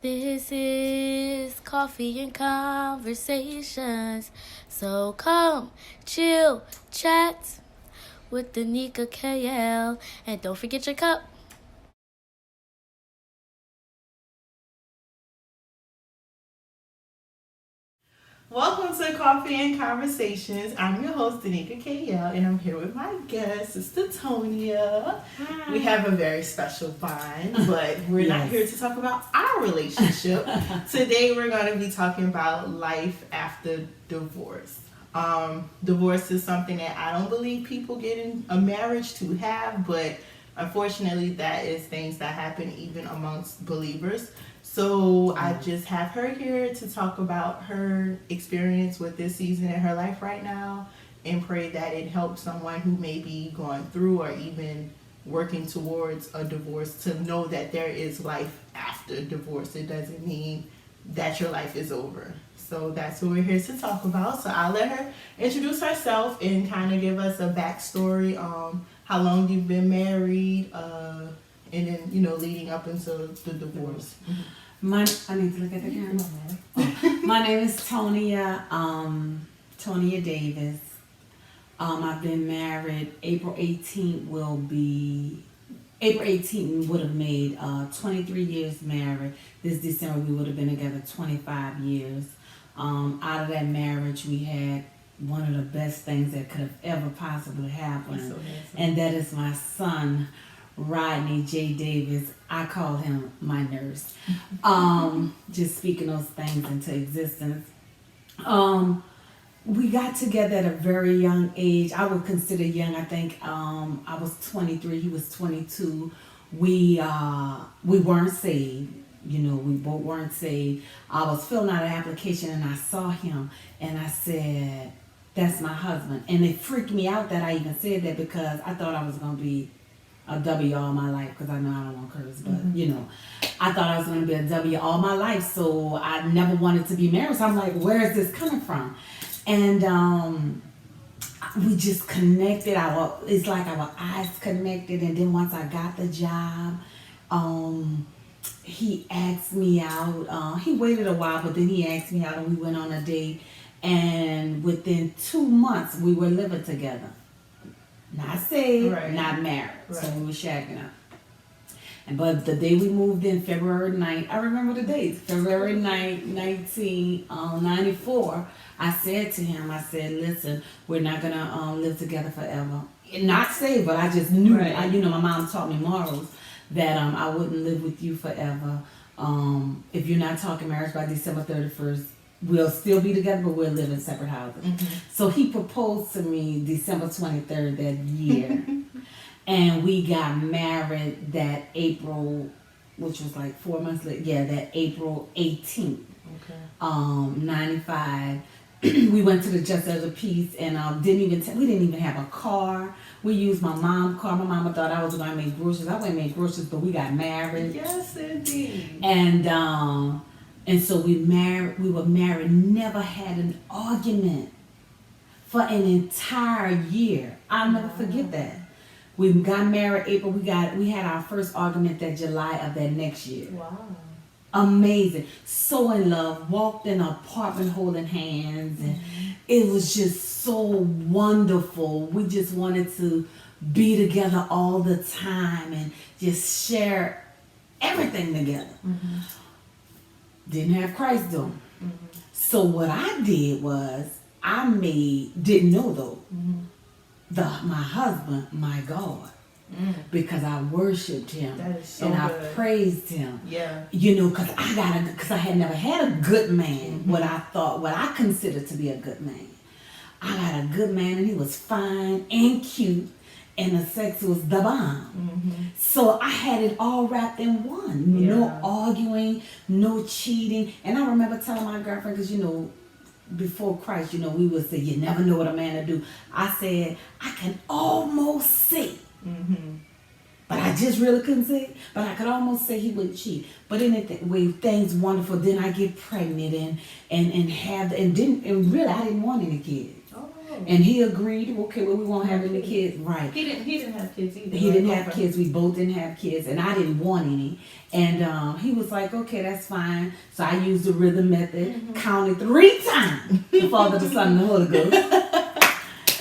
This is Coffee and Conversations. So come, chill, chat with Danica KL. And don't forget your cup. Welcome to Coffee and Conversations. I'm your host, Danica KL, and I'm here with my guest, Sister Tonia. Hi. We have a very special bond, but we're not here to talk about our relationship. Today, we're going to be talking about life after divorce. Divorce is something that I don't believe people get in a marriage to have, but unfortunately, that is things that happen even amongst believers. So I just have her here to talk about her experience with this season in her life right now, and pray that it helps someone who may be going through or even working towards a divorce to know that there is life after divorce. It doesn't mean that your life is over. So that's what we're here to talk about. So I'll let her introduce herself and kind of give us a backstory on how long you've been married, and then, leading up into the divorce. I need to look at the camera. My name is Tonia, Tonia Davis. I've been married. April 18th would have made 23 years married. This December we would have been together 25 years. Out of that marriage we had one of the best things that could have ever possibly happened. And that is my son, Rodney J. Davis. I call him my nurse. Just speaking those things into existence. We got together at a very young age. I would consider young. I think I was 23, he was 22. We weren't saved. We both weren't saved. I was filling out an application and I saw him and I said, "That's my husband." And it freaked me out that I even said that, because I thought I was going to be a W all my life, because I know I don't want to curse, but I thought I was going to be a W all my life, so I never wanted to be married. So I'm like, where is this coming from? And we just connected. It's like our eyes connected, and then once I got the job, he asked me out. He waited a while, but then he asked me out, and we went on a date. And within 2 months, we were living together. Not saved, right, not married. Right. So we were shacking up. But the day we moved in, February 9th, I remember the date, February 9th, 1994, I said to him, I said, "Listen, we're not going to live together forever." Not saved, but I just knew, right. My mom taught me morals, that I wouldn't live with you forever. If you're not talking marriage by December 31st, we'll still be together, but we'll live in separate houses. Mm-hmm. So he proposed to me December 23rd that year. And we got married that April, which was like 4 months later. Yeah, that April 18th, 95. We went to the Justice of the Peace, and we didn't even have a car. We used my mom's car. My mama thought I was going to make groceries. I went and made groceries, but we got married. Yes, indeed. And so we were married, never had an argument for an entire year. I'll never forget that. We got married April, we had our first argument that July of that next year. Wow. Amazing. So in love, walked in an apartment holding hands, and it was just so wonderful. We just wanted to be together all the time and just share everything together. Mm-hmm. Didn't have Christ though. Mm-hmm. So what I did was, didn't know though, my husband, my God, because I worshipped him. That is so and good. I praised him. Yeah. Because I had never had a good man, what I considered to be a good man. I got a good man, and he was fine and cute, and the sex was the bomb. Mm-hmm. So I had it all wrapped in one. Yeah. No arguing, no cheating. And I remember telling my girlfriend, because before Christ, we would say, you never know what a man will do. I said, I can almost say, but I just really couldn't say it, but I could almost say he wouldn't cheat. But anyway, things wonderful. Then I get pregnant and really I didn't want any kids. Oh. And he agreed, okay, well, we won't have any kids. Right. He didn't have kids either. He didn't have kids. We both didn't have kids, and I didn't want any. And he was like, okay, that's fine. So I used the rhythm method, counted 3 times, the Father, the Son, and the Holy Ghost.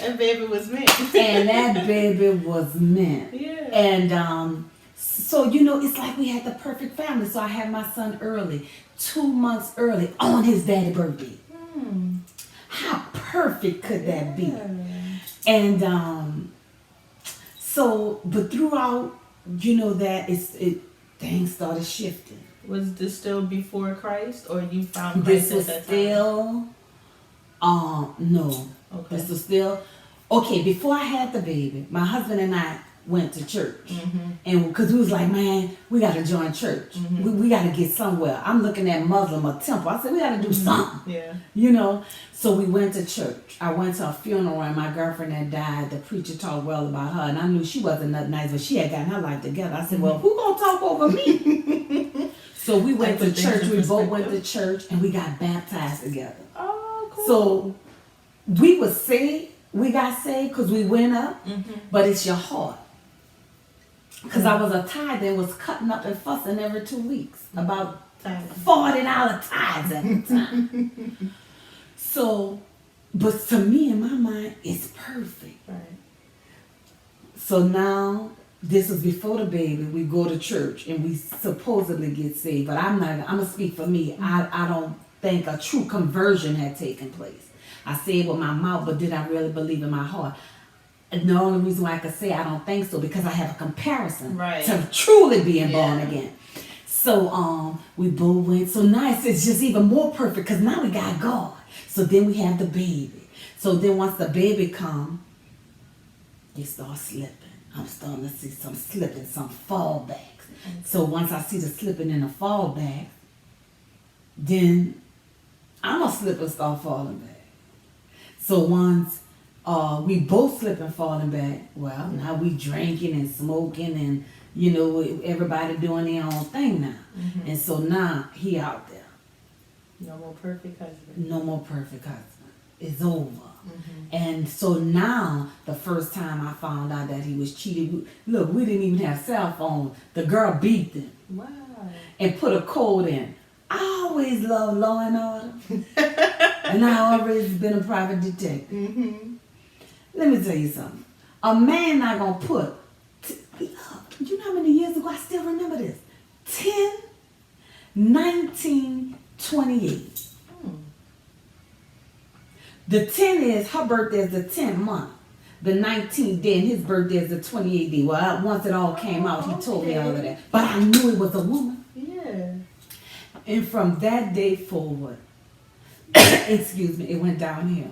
And baby was meant. And that baby was meant. Yeah. And so, you know, it's like we had the perfect family. So I had my son early, 2 months early, on his daddy's birthday. How perfect could that be? And so, but throughout, you know, that things started shifting. Was this still before Christ, or you found Christ This was at that still, no. Okay. This was still, okay, before I had the baby, my husband and I went to church. And because we was like, man, we got to join church. We got to get somewhere. I'm looking at Muslim or temple. I said, we got to do something. Yeah. You know, so we went to church. I went to a funeral and my girlfriend had died. The preacher talked well about her, and I knew she wasn't nothing nice, but she had gotten her life together. I said, well, who gonna talk over me? So we went to church. We both went to church, and we got baptized together. Oh, cool. So we were saved. We got saved because we went up, but it's your heart. Because I was a tithe and was cutting up and fussing every 2 weeks about $40 tithes at the time. So, but to me, in my mind, it's perfect. Right. So now, this was before the baby. We go to church and we supposedly get saved. But I'm going to speak for me. I don't think a true conversion had taken place. I say it with my mouth, but did I really believe in my heart? And the only reason why I could say I don't think so, because I have a comparison to truly being born again. So we both went. So now it's just even more perfect, because now we got God. So then we have the baby. So then once the baby come, they start slipping. I'm starting to see some slipping, some fallbacks. So once I see the slipping and the fallback, then I'm going to slip and start falling back. So once we both slip and falling back, well, now we drinking and smoking and, you know, everybody doing their own thing now. And so now he out there. No more perfect husband. No more perfect husband. It's over. And so now, the first time I found out that he was cheating, look, we didn't even have cell phones. The girl beat them. Wow. And put a code in. I always loved Law and Order. And I always been a private detective. Let me tell you something. A man not gonna put, you know how many years ago, I still remember this. 1928. The 10 is, her birthday is the 10th month. The 19th day, and his birthday is the 28th day. Well, once it all came out, he told me all of that. But I knew it was a woman. Yeah. And from that day forward, excuse me, it went downhill.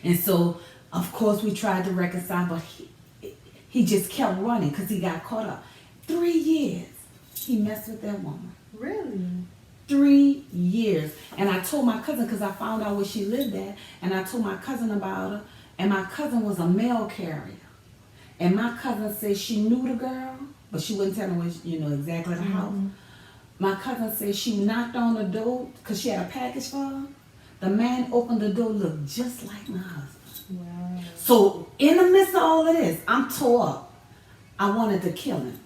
And so, of course, we tried to reconcile, but he just kept running because he got caught up. 3 years, he messed with that woman. Really? 3 years. And I told my cousin, because I found out where she lived at, and I told my cousin about her, and my cousin was a mail carrier. And my cousin said she knew the girl, but she wouldn't tell me where, you know, exactly the house. My cousin said she knocked on the door because she had a package for her. The man opened the door, looked just like my husband. Wow. So in the midst of all of this, I'm tore up. I wanted to kill him.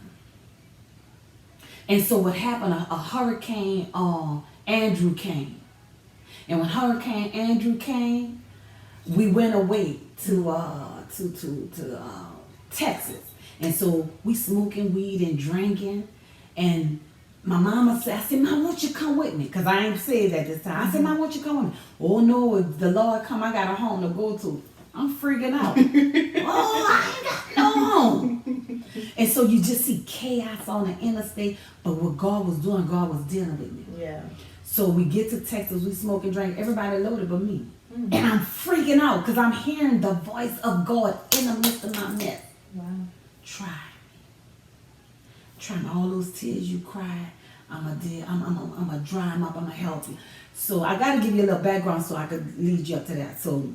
And so what happened, a hurricane Andrew came. And when Hurricane Andrew came, we went away to Texas. And so we smoking weed and drinking. And my mama said, I said, Mom, won't you come with me? Because I ain't said that this time. I said, Mom, won't you come with me? Oh, no, if the Lord come, I got a home to go to. I'm freaking out. Oh, I ain't got no home. And so you just see chaos on the interstate. But what God was doing, God was dealing with me. Yeah. So we get to Texas, we smoke and drink. Everybody loaded but me. And I'm freaking out because I'm hearing the voice of God in the midst of my mess. Wow. Try me. Try me. All those tears you cried, I'm going to dry them up. I'm going to help you. So I got to give you a little background so I could lead you up to that. So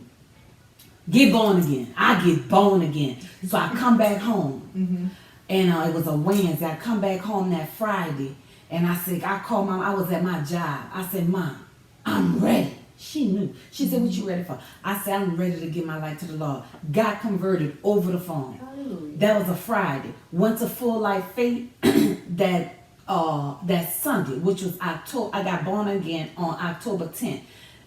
get born again. I get born again. So I come back home. And it was a Wednesday. I come back home that Friday. And I said, I called Mom. I was at my job. I said, Mom, I'm ready. She knew. She said, what you ready for? I said, I'm ready to give my life to the Lord. Got converted over the phone. Hallelujah. That was a Friday. Went to Full Life Faith that Sunday, which was October. I got born again on October 10th.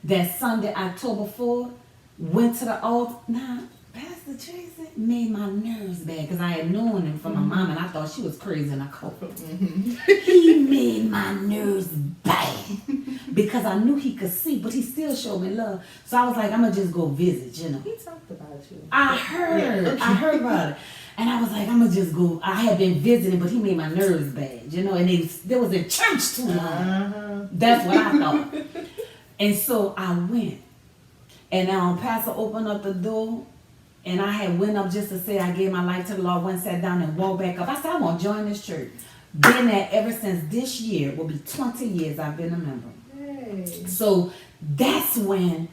That Sunday, October 4th, went to the altar. Now, Pastor Tracy made my nerves bad because I had known him from my mom and I thought she was crazy in a cult. He made my nerves bad because I knew he could see, but he still showed me love. So I was like, I'm going to just go visit, you know. He talked about you. I heard about it. And I was like, I'm going to just go. I had been visiting, but he made my nerves bad, you know, and there was a church too long. That's what I thought. And so I went. And Pastor opened up the door. And I had went up just to say I gave my life to the Lord, went, sat down and walked back up. I said, I want to join this church. Been there ever since this year. Will be 20 years I've been a member. Hey. So that's when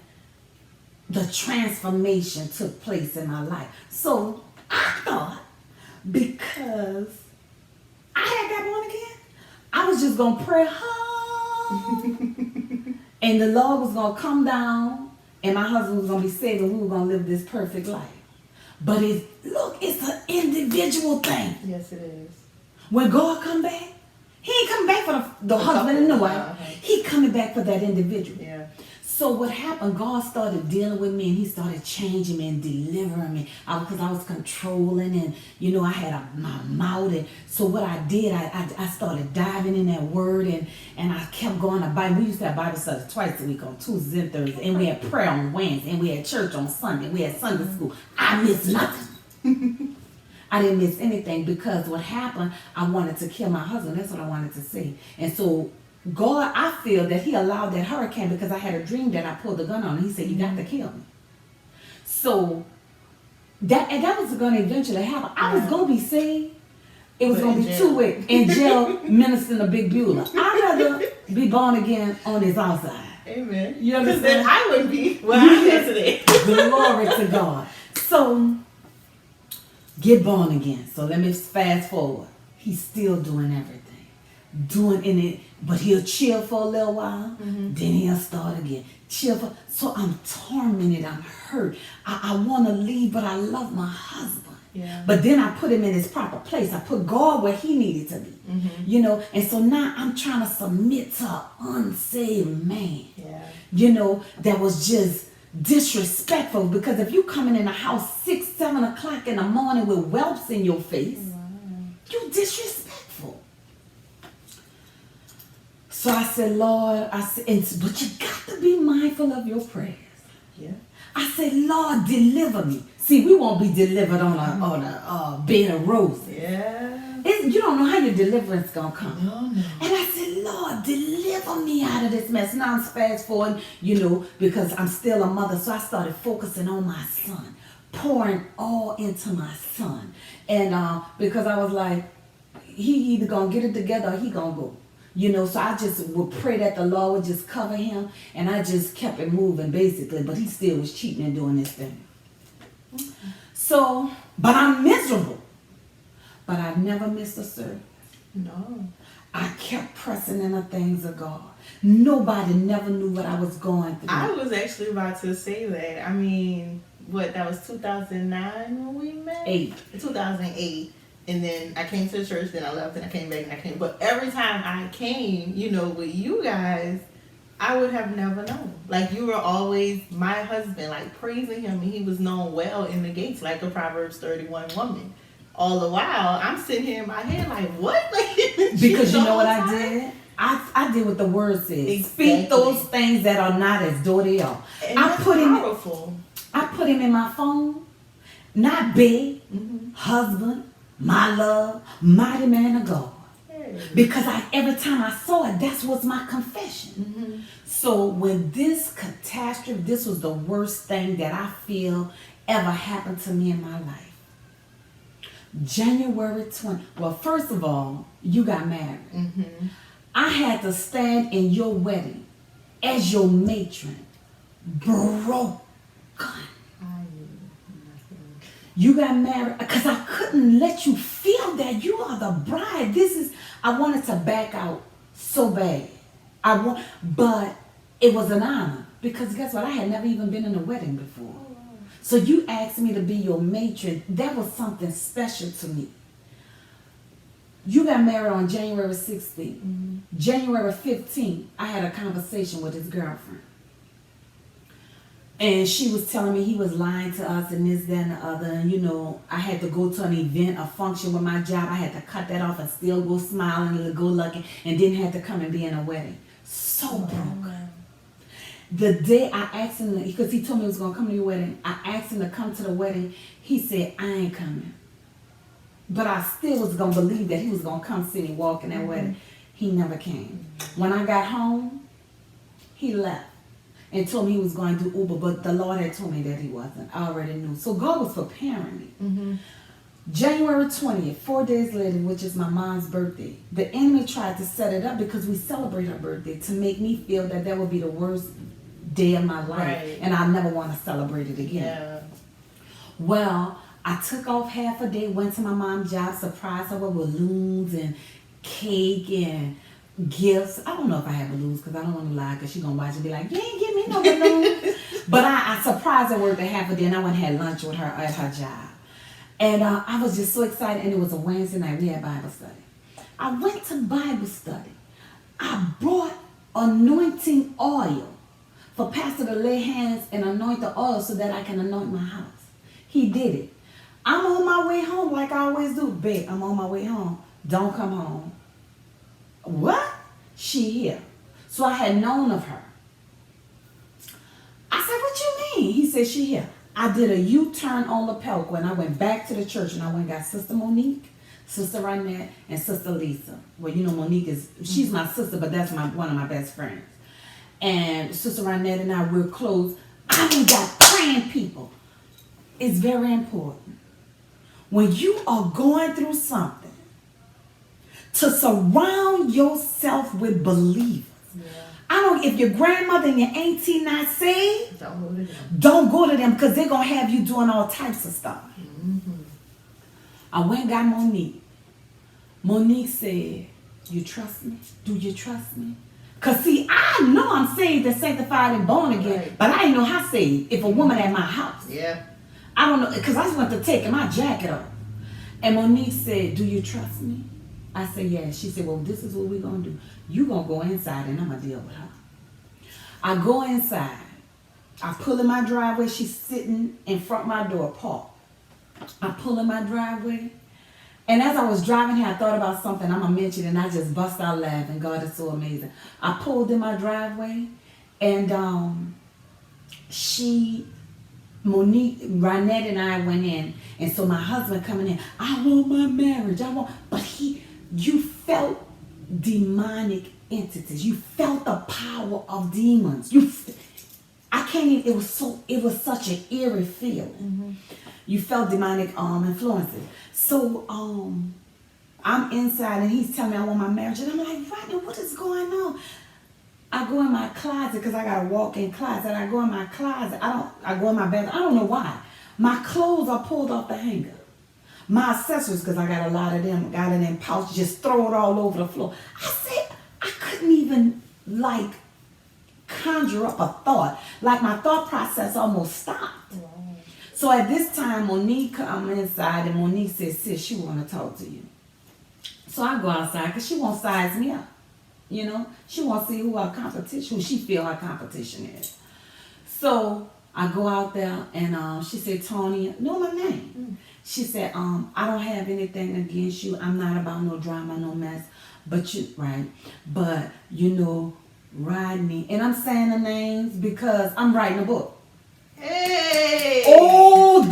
the transformation took place in my life. So I thought because I had got born again, I was just going to pray hard. And the Lord was going to come down and my husband was going to be saved and we were going to live this perfect life. But it's an individual thing. Yes, it is. When God come back, he ain't coming back for the husband and the wife. He coming back for that individual. Yeah. So what happened, God started dealing with me and he started changing me and delivering me. Because I was controlling and, you know, I had my mouth. And so what I did, I started diving in that word and I kept going to Bible. We used to have Bible study twice a week on Tuesdays and Thursdays. And we had prayer on Wednesday. And we had church on Sunday. We had Sunday school. I missed nothing. I didn't miss anything because what happened, I wanted to kill my husband. That's what I wanted to say. And so God, I feel that he allowed that hurricane because I had a dream that I pulled the gun on him. He said, you got to kill me. So that was going to eventually happen. I was going to be saved. It was going to be 2 weeks in jail ministering a big Beulah. I'd rather be born again on his outside. Amen. You Because understand? then I would be where I'm at today. Glory to God. So get born again. So let me fast forward. He's still doing everything. Doing in it, but he'll chill for a little while, then he'll start again. Chill for, so I'm tormented, I'm hurt. I want to leave, but I love my husband. Yeah. But then I put him in his proper place. I put God where he needed to be. You know, and so now I'm trying to submit to an unsaved man. Yeah. You know, that was just disrespectful because if you coming in the house 6, 7 o'clock in the morning with whelps in your face, you disrespectful. So I said, Lord, but you got to be mindful of your prayers. Yeah. I said, Lord, deliver me. See, we won't be delivered on a bed of roses. Yeah. You don't know how your deliverance gonna come. No. And I said, Lord, deliver me out of this mess. Now I'm fast forward, you know, because I'm still a mother. So I started focusing on my son, pouring all into my son. And because I was like, he either gonna get it together or he gonna go. You know, so I just would pray that the Lord would just cover him. And I just kept it moving basically. But he still was cheating and doing this thing. So, but I'm miserable. But I never missed a service. No. I kept pressing in the things of God. Nobody never knew what I was going through. I was actually about to say that. I mean, that was 2009 when we met? 2008. And then I came to the church, then I left, and I came back, and I came. But every time I came, you know, with you guys, I would have never known. Like, you were always my husband, like, praising him, and he was known well in the gates, like a Proverbs 31 woman. All the while, I'm sitting here in my head like, what? Like, because you know what I did? I did what the word says. Exactly. Speak those things that are not as though they are. And I that's put powerful. I put him in my phone, not big, husband, my love, mighty man of God. Hey. Because every time I saw it, that's what's my confession. So when this catastrophe, this was the worst thing that I feel ever happened to me in my life. January 20. Well, first of all, you got married. I had to stand in your wedding as your matron, broken. You got married because I couldn't let you feel that you are the bride. I wanted to back out so bad. But it was an honor Because guess what? I had never even been in a wedding before. So you asked me to be your matron. That was something special to me. You got married on January 16th. Mm-hmm. January 15th, I had a conversation with his girlfriend. And she was telling me he was lying to us and this, that, and the other. And, you know, I had to go to an event, a function with my job. I had to cut that off and still go smiling and go lucky and didn't have to come and be in a wedding. So broke. The day I asked him, because he told me he was going to come to your wedding, I asked him to come to the wedding. He said, I ain't coming. But I still was going to believe that he was going to come see me walk in that wedding. He never came. When I got home, he left and told me he was going to do Uber, but the Lord had told me that he wasn't. I already knew. So God was preparing me. Mm-hmm. January 20th, 4 days later, which is my mom's birthday, the enemy tried to set it up because we celebrate her birthday to make me feel that that would be the worst day of my life. Right. And I never want to celebrate it again. Yeah. Well, I took off half a day, went to my mom's job, surprised her with balloons and cake and gifts. I don't know if I had balloons because I don't want to lie because she's going to watch and be like, you ain't give me no balloons. But I surprised her, worked a half a day, and I went and had lunch with her at her job. And I was just so excited, and it was a Wednesday night. We had Bible study. I went to Bible study. I brought anointing oil for Pastor to lay hands and anoint the oil so that I can anoint my house. He did it. I'm on my way home like I always do. Babe, I'm on my way home. Don't come home. What? She here. So I had known of her. I said, what you mean? He said, she here. I did a U-turn on Lapelco and I went back to the church and I went and got Sister Monique, Sister Rynette, and Sister Lisa. Well, you know, Monique she's my sister, but that's one of my best friends. And Sister Rynette and I, we're close. I done got praying people. It's very important. When you are going through something, to surround yourself with believers. Yeah. I don't, if your grandmother and your auntie not saved, Don't go to them. don't go to them because they're going to have you doing all types of stuff. Mm-hmm. I went and got Monique. Monique said, you trust me? Do you trust me? Because see, I know I'm saved and sanctified and born again, Right. but I ain't know how saved if a woman at my house. Yeah. I don't know, because I just went to taking my jacket off. And Monique said, do you trust me? I said, yes. She said, well, this is what we're going to do. You going to go inside and I'm going to deal with her. I go inside. I pull in my driveway. She's sitting in front of my door, parked. I pull in my driveway. And as I was driving here, I thought about something I'm going to mention and I just bust out laughing. God is so amazing. I pulled in my driveway and Monique, Rynette and I went in, and so my husband coming in, I want my marriage, but you felt demonic entities, you felt the power of demons, I can't even, it was such an eerie feeling. Mm-hmm. You felt demonic influences. So I'm inside and he's telling me I want my marriage, and I'm like, Rodney, what is going on? I go in my closet because I got a walk-in closet. I go in my closet. I go in my bathroom. I don't know why. My clothes are pulled off the hanger. My accessories, because I got a lot of them, got in them pouches, just throw it all over the floor. I said, I couldn't even, conjure up a thought. My thought process almost stopped. Wow. So at this time, Monique come inside, and Monique says, sis, she want to talk to you. So I go outside because she won't size me up. You know, she wants to see who she feel her competition is. So I go out there and she said, Tony, know my name. Mm. She said, I don't have anything against you. I'm not about no drama, no mess. But Rodney. And I'm saying the names because I'm writing a book. Hey! Oh,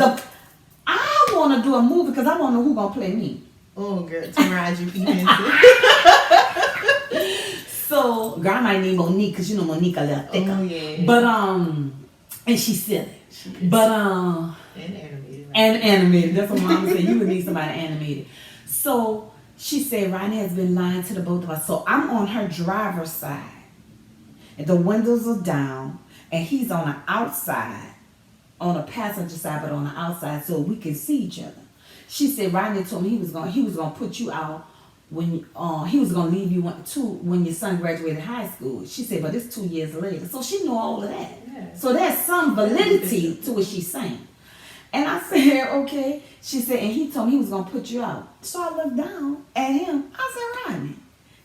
I want to do a movie because I want to know who's going to play me. Oh, girl, to ride you. So, girl, I might need Monique because Monique a little thicker. Oh, yeah. But, and she's silly. But, and animated. Right? And animated. That's what Mama said. You would need somebody animated. So, she said, Rodney has been lying to the both of us. So, I'm on her driver's side. And the windows are down. And he's on the outside. On the passenger side, but on the outside so we can see each other. She said, Rodney told me he was gonna put you out when he was gonna leave you when your son graduated high school. She said, but it's 2 years later. So she knew all of that. Yeah. So there's some validity to what she's saying. And I said, okay. She said, and he told me he was gonna put you out. So I looked down at him. I said, Rodney,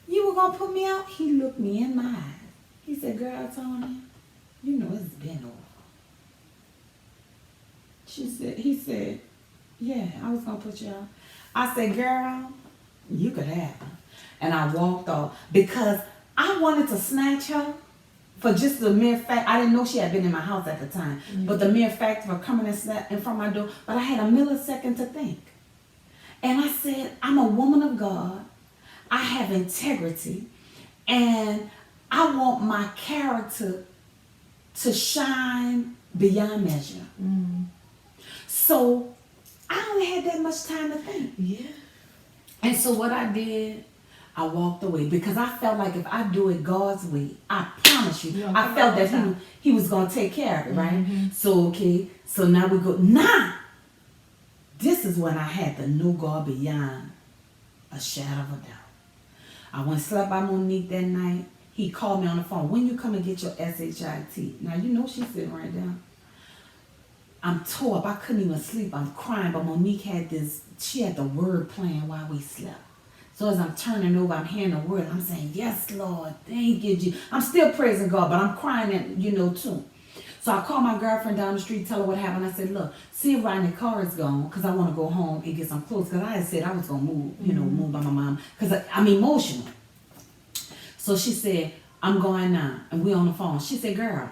you were gonna put me out? He looked me in my eyes. He said, girl, Tony, you know it's been over. He said, yeah, I was gonna put you out. I said, girl, you could have her. And I walked off because I wanted to snatch her for just the mere fact. I didn't know she had been in my house at the time, but the mere fact of her coming and snap in front of my door. But I had a millisecond to think. And I said, I'm a woman of God. I have integrity. And I want my character to shine beyond measure. So I only had that much time to think. Yeah. And so what I did, I walked away because I felt like if I do it God's way, I promise you, I felt that he was going to take care of it, right? So, okay, so now we go, this is when I had to know God beyond a shadow of a doubt. I went and slept by Monique that night. He called me on the phone. When you come and get your SHIT? Now, you know she's sitting right there. I'm tore up. I couldn't even sleep. I'm crying. But Monique she had the word playing while we slept. So as I'm turning over, I'm hearing the word. I'm saying, yes, Lord. Thank you, Jesus. I'm still praising God, but I'm crying, too. So I called my girlfriend down the street, tell her what happened. I said, look, see if Rodney's car is gone because I want to go home and get some clothes. Because I had said I was going to move, move by my mom because I'm emotional. So she said, I'm going now. And we on the phone. She said, girl,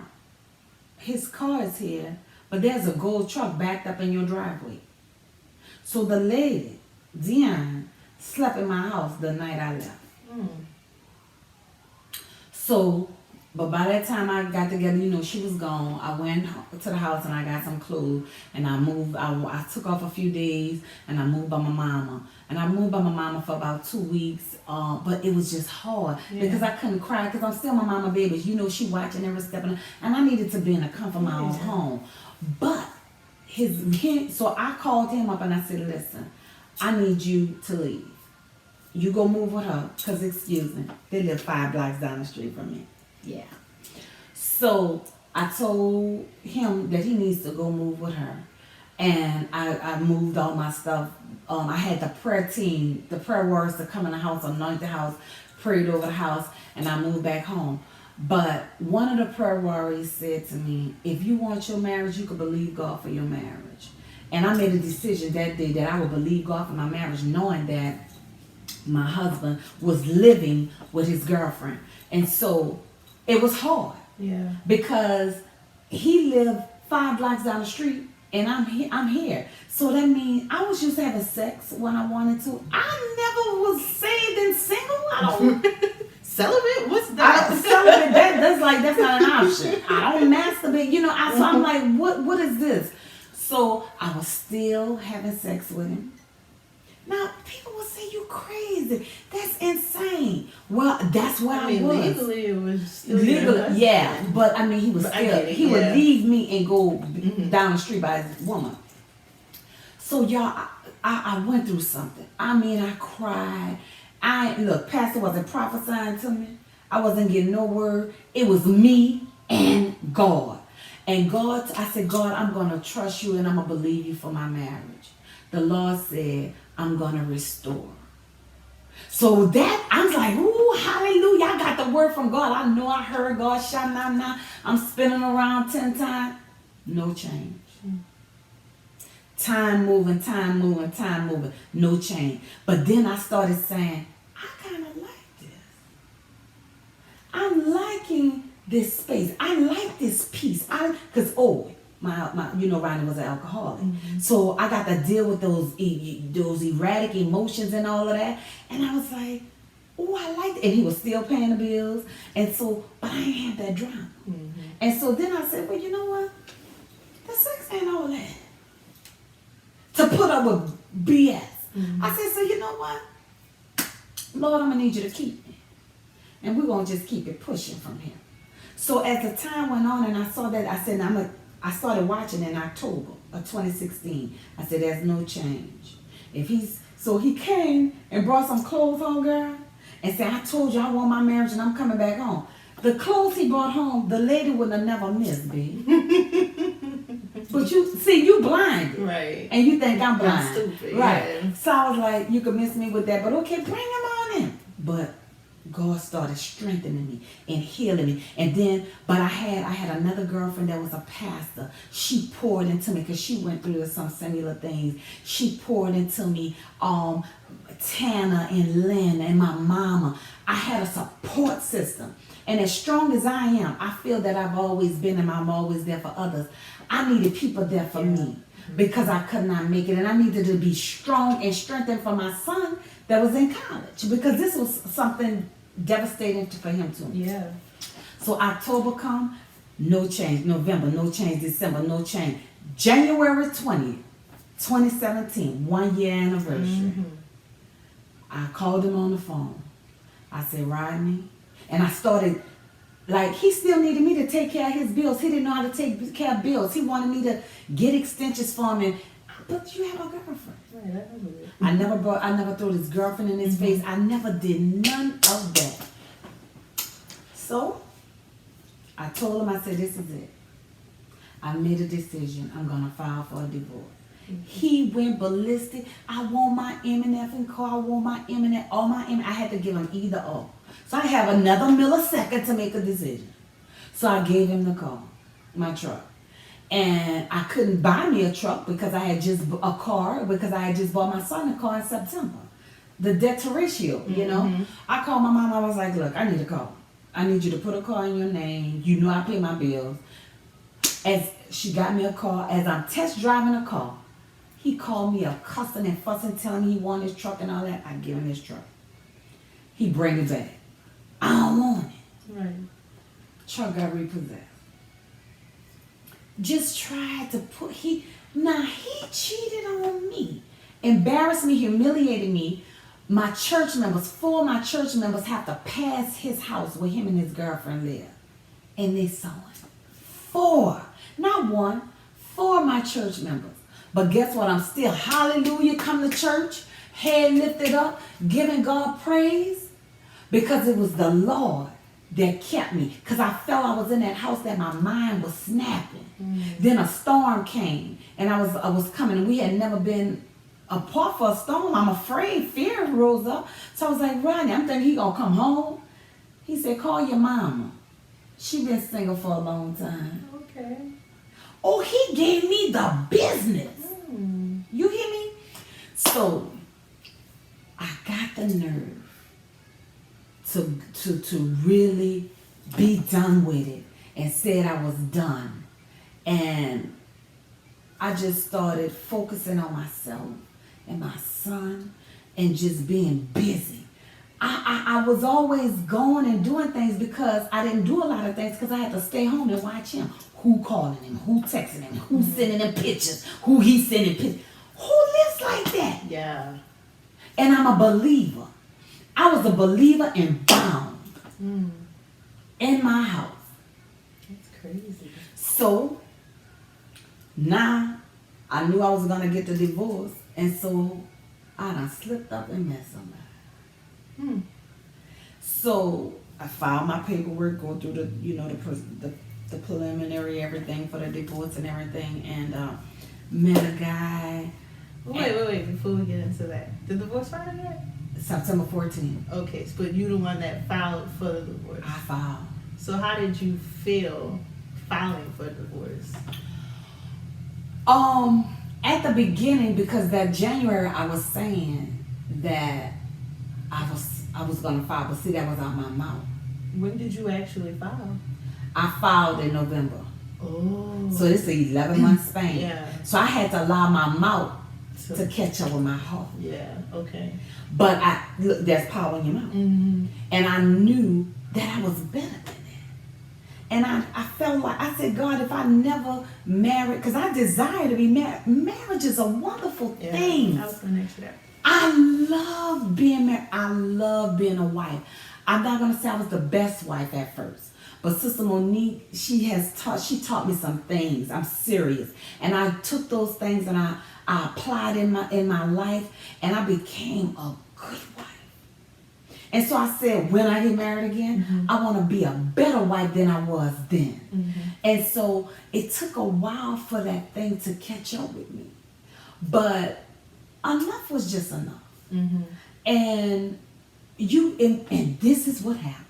his car is here, but there's a gold truck backed up in your driveway. So the lady, Dion, slept in my house the night I left. So, but by that time I got together, she was gone. I went to the house and I got some clothes and I moved. I took off a few days and I moved by my mama. And I moved by my mama for about 2 weeks. But it was just hard because I couldn't cry because I'm still my mama baby. She watching every step. And I needed to be in a comfort of my own home. But so I called him up and I said, listen, I need you to leave. You go move with her because, excuse me, they live 5 blocks down the street from me. Yeah. So I told him that he needs to go move with her. And I moved all my stuff. I had the prayer team, the prayer warriors to come in the house, anoint the house, prayed over the house, and I moved back home. But one of the prayer warriors said to me, if you want your marriage, you can believe God for your marriage. And I made a decision that day that I would believe God for my marriage, knowing that my husband was living with his girlfriend. And so it was hard. Yeah. Because he lived 5 blocks down the street and I'm here. So that means I was used to having sex when I wanted to. I never was saved and single. I don't celibate? What's that? Celibate, that's not an option. I don't masturbate, so I'm like, what is this? So I was still having sex with him. Now, people will say, you crazy. That's insane. Well, that's where I was. Legally, it was still legally, yeah. But, he was still, he would leave me and go down the street by his woman. So, y'all, I went through something. I cried. Look, Pastor wasn't prophesying to me. I wasn't getting no word. It was me and God. And God, I said, God, I'm going to trust you and I'm going to believe you for my marriage. The Lord said, I'm going to restore. So that, I'm like, ooh, hallelujah. I got the word from God. I know I heard God shout, nah. I'm spinning around 10 times. No change. Time moving. No change. But then I started saying, I kind of like this. I'm liking this space. I like this peace. Because, Ronnie was an alcoholic. So I got to deal with those erratic emotions and all of that. And I was like, oh, I like it. And he was still paying the bills. And so, but I ain't have that drama. And so then I said, well, you know what? The sex ain't all that. To put up with BS. I said, so you know what? Lord, I'm going to need you to keep me. And we're going to just keep it pushing from here. So as the time went on and I saw that, I said, I started watching in October of 2016. I said, there's no change. If he's So he came and brought some clothes home, girl, and said, I told you I want my marriage and I'm coming back home. The clothes he brought home, the lady would have never missed, babe. But you see, you blind. Right. And you think I'm blind. I'm stupid. Right. Yeah. So I was like, you could miss me with that, but okay, bring him on in. But God started strengthening me and healing me. And then, but I had another girlfriend that was a pastor. She poured into me because she went through some similar things. She poured into me, Tana and Lynn and my mama. I had a support system. And as strong as I am, I feel that I've always been and I'm always there for others. I needed people there for me because I could not make it. And I needed to be strong and strengthened for my son that was in college because this was something devastating for him too. Yeah. So October come, no change. November, no change. December, no change. January 20th, 2017, 1 year anniversary. Mm-hmm. I called him on the phone. I said, Rodney. And I started, like, he still needed me to take care of his bills. He didn't know how to take care of bills. He wanted me to get extensions for him. But you have a girlfriend. Right, that was it. I never threw his girlfriend in his face. I never did none of that. So, I told him, I said, this is it. I made a decision. I'm going to file for a divorce. He went ballistic. I want my M&F car. I want my M&F, all my M. I had to give him either or. So I have another millisecond to make a decision. So I gave him the car, my truck. And I couldn't buy me a truck because I had just a car, because I had just bought my son a car in September. The debt to ratio, you know. I called my mom. I was like, look, I need a car. I need you to put a car in your name. You know I pay my bills. As she got me a car, as I'm test driving a car, he called me up cussing and fussing, telling me he wanted his truck and all that. I give him his truck. He bring it back. I don't want it. Right. Truck got repossessed. Just tried to put, he cheated on me. Embarrassed me, humiliated me. My church members, 4 of my church members have to pass his house where him and his girlfriend live. And they saw it. 4. Not 1. 4 of my church members. But guess what? I'm still, hallelujah, come to church, head lifted up, giving God praise. Because it was the Lord that kept me. Because I felt I was in that house that my mind was snapping. Then a storm came. And I was coming. And we had never been apart for a storm. I'm afraid. Fear rose up. So I was like, Rodney, I'm thinking he going to come home. He said, call your mama. She been single for a long time. Okay. Oh, he gave me the business. You hear me? So I got the nerve to really be done with it and said I was done. And I just started focusing on myself and my son and just being busy. I was always going and doing things because I didn't do a lot of things because I had to stay home and watch him. Who calling him? Who texting him? Who sending him pictures? Who he sending pictures? Who lives like that? Yeah. And I'm a believer. I was a believer and bound in my house. That's crazy. So now I knew I was going to get the divorce. And so I done slipped up and met somebody. So I filed my paperwork, go through the preliminary everything for the divorce and everything, and met a guy. Wait, before we get into that. The divorce filed yet? September 14th. Okay, but you the one that filed for the divorce. I filed. So how did you feel filing for divorce? At the beginning, because that January I was saying that I was gonna file, but see that was out my mouth. When did you actually file? I filed in November. Oh. So it's an 11-month span. Yeah. So I had to allow my mouth to catch up with my heart. Yeah, okay. But look, there's power in your mouth. And I knew that I was better than that. And I felt like, I said, God, if I never married, because I desire to be married. Marriage is a wonderful thing. I was going to ask you that. I love being married. I love being a wife. I'm not going to say I was the best wife at first. But Sister Monique, she taught me some things. I'm serious. And I took those things and I applied in my life, and I became a good wife. And so I said, when I get married again, I want to be a better wife than I was then. And so it took a while for that thing to catch up with me. But enough was just enough. And and this is what happened.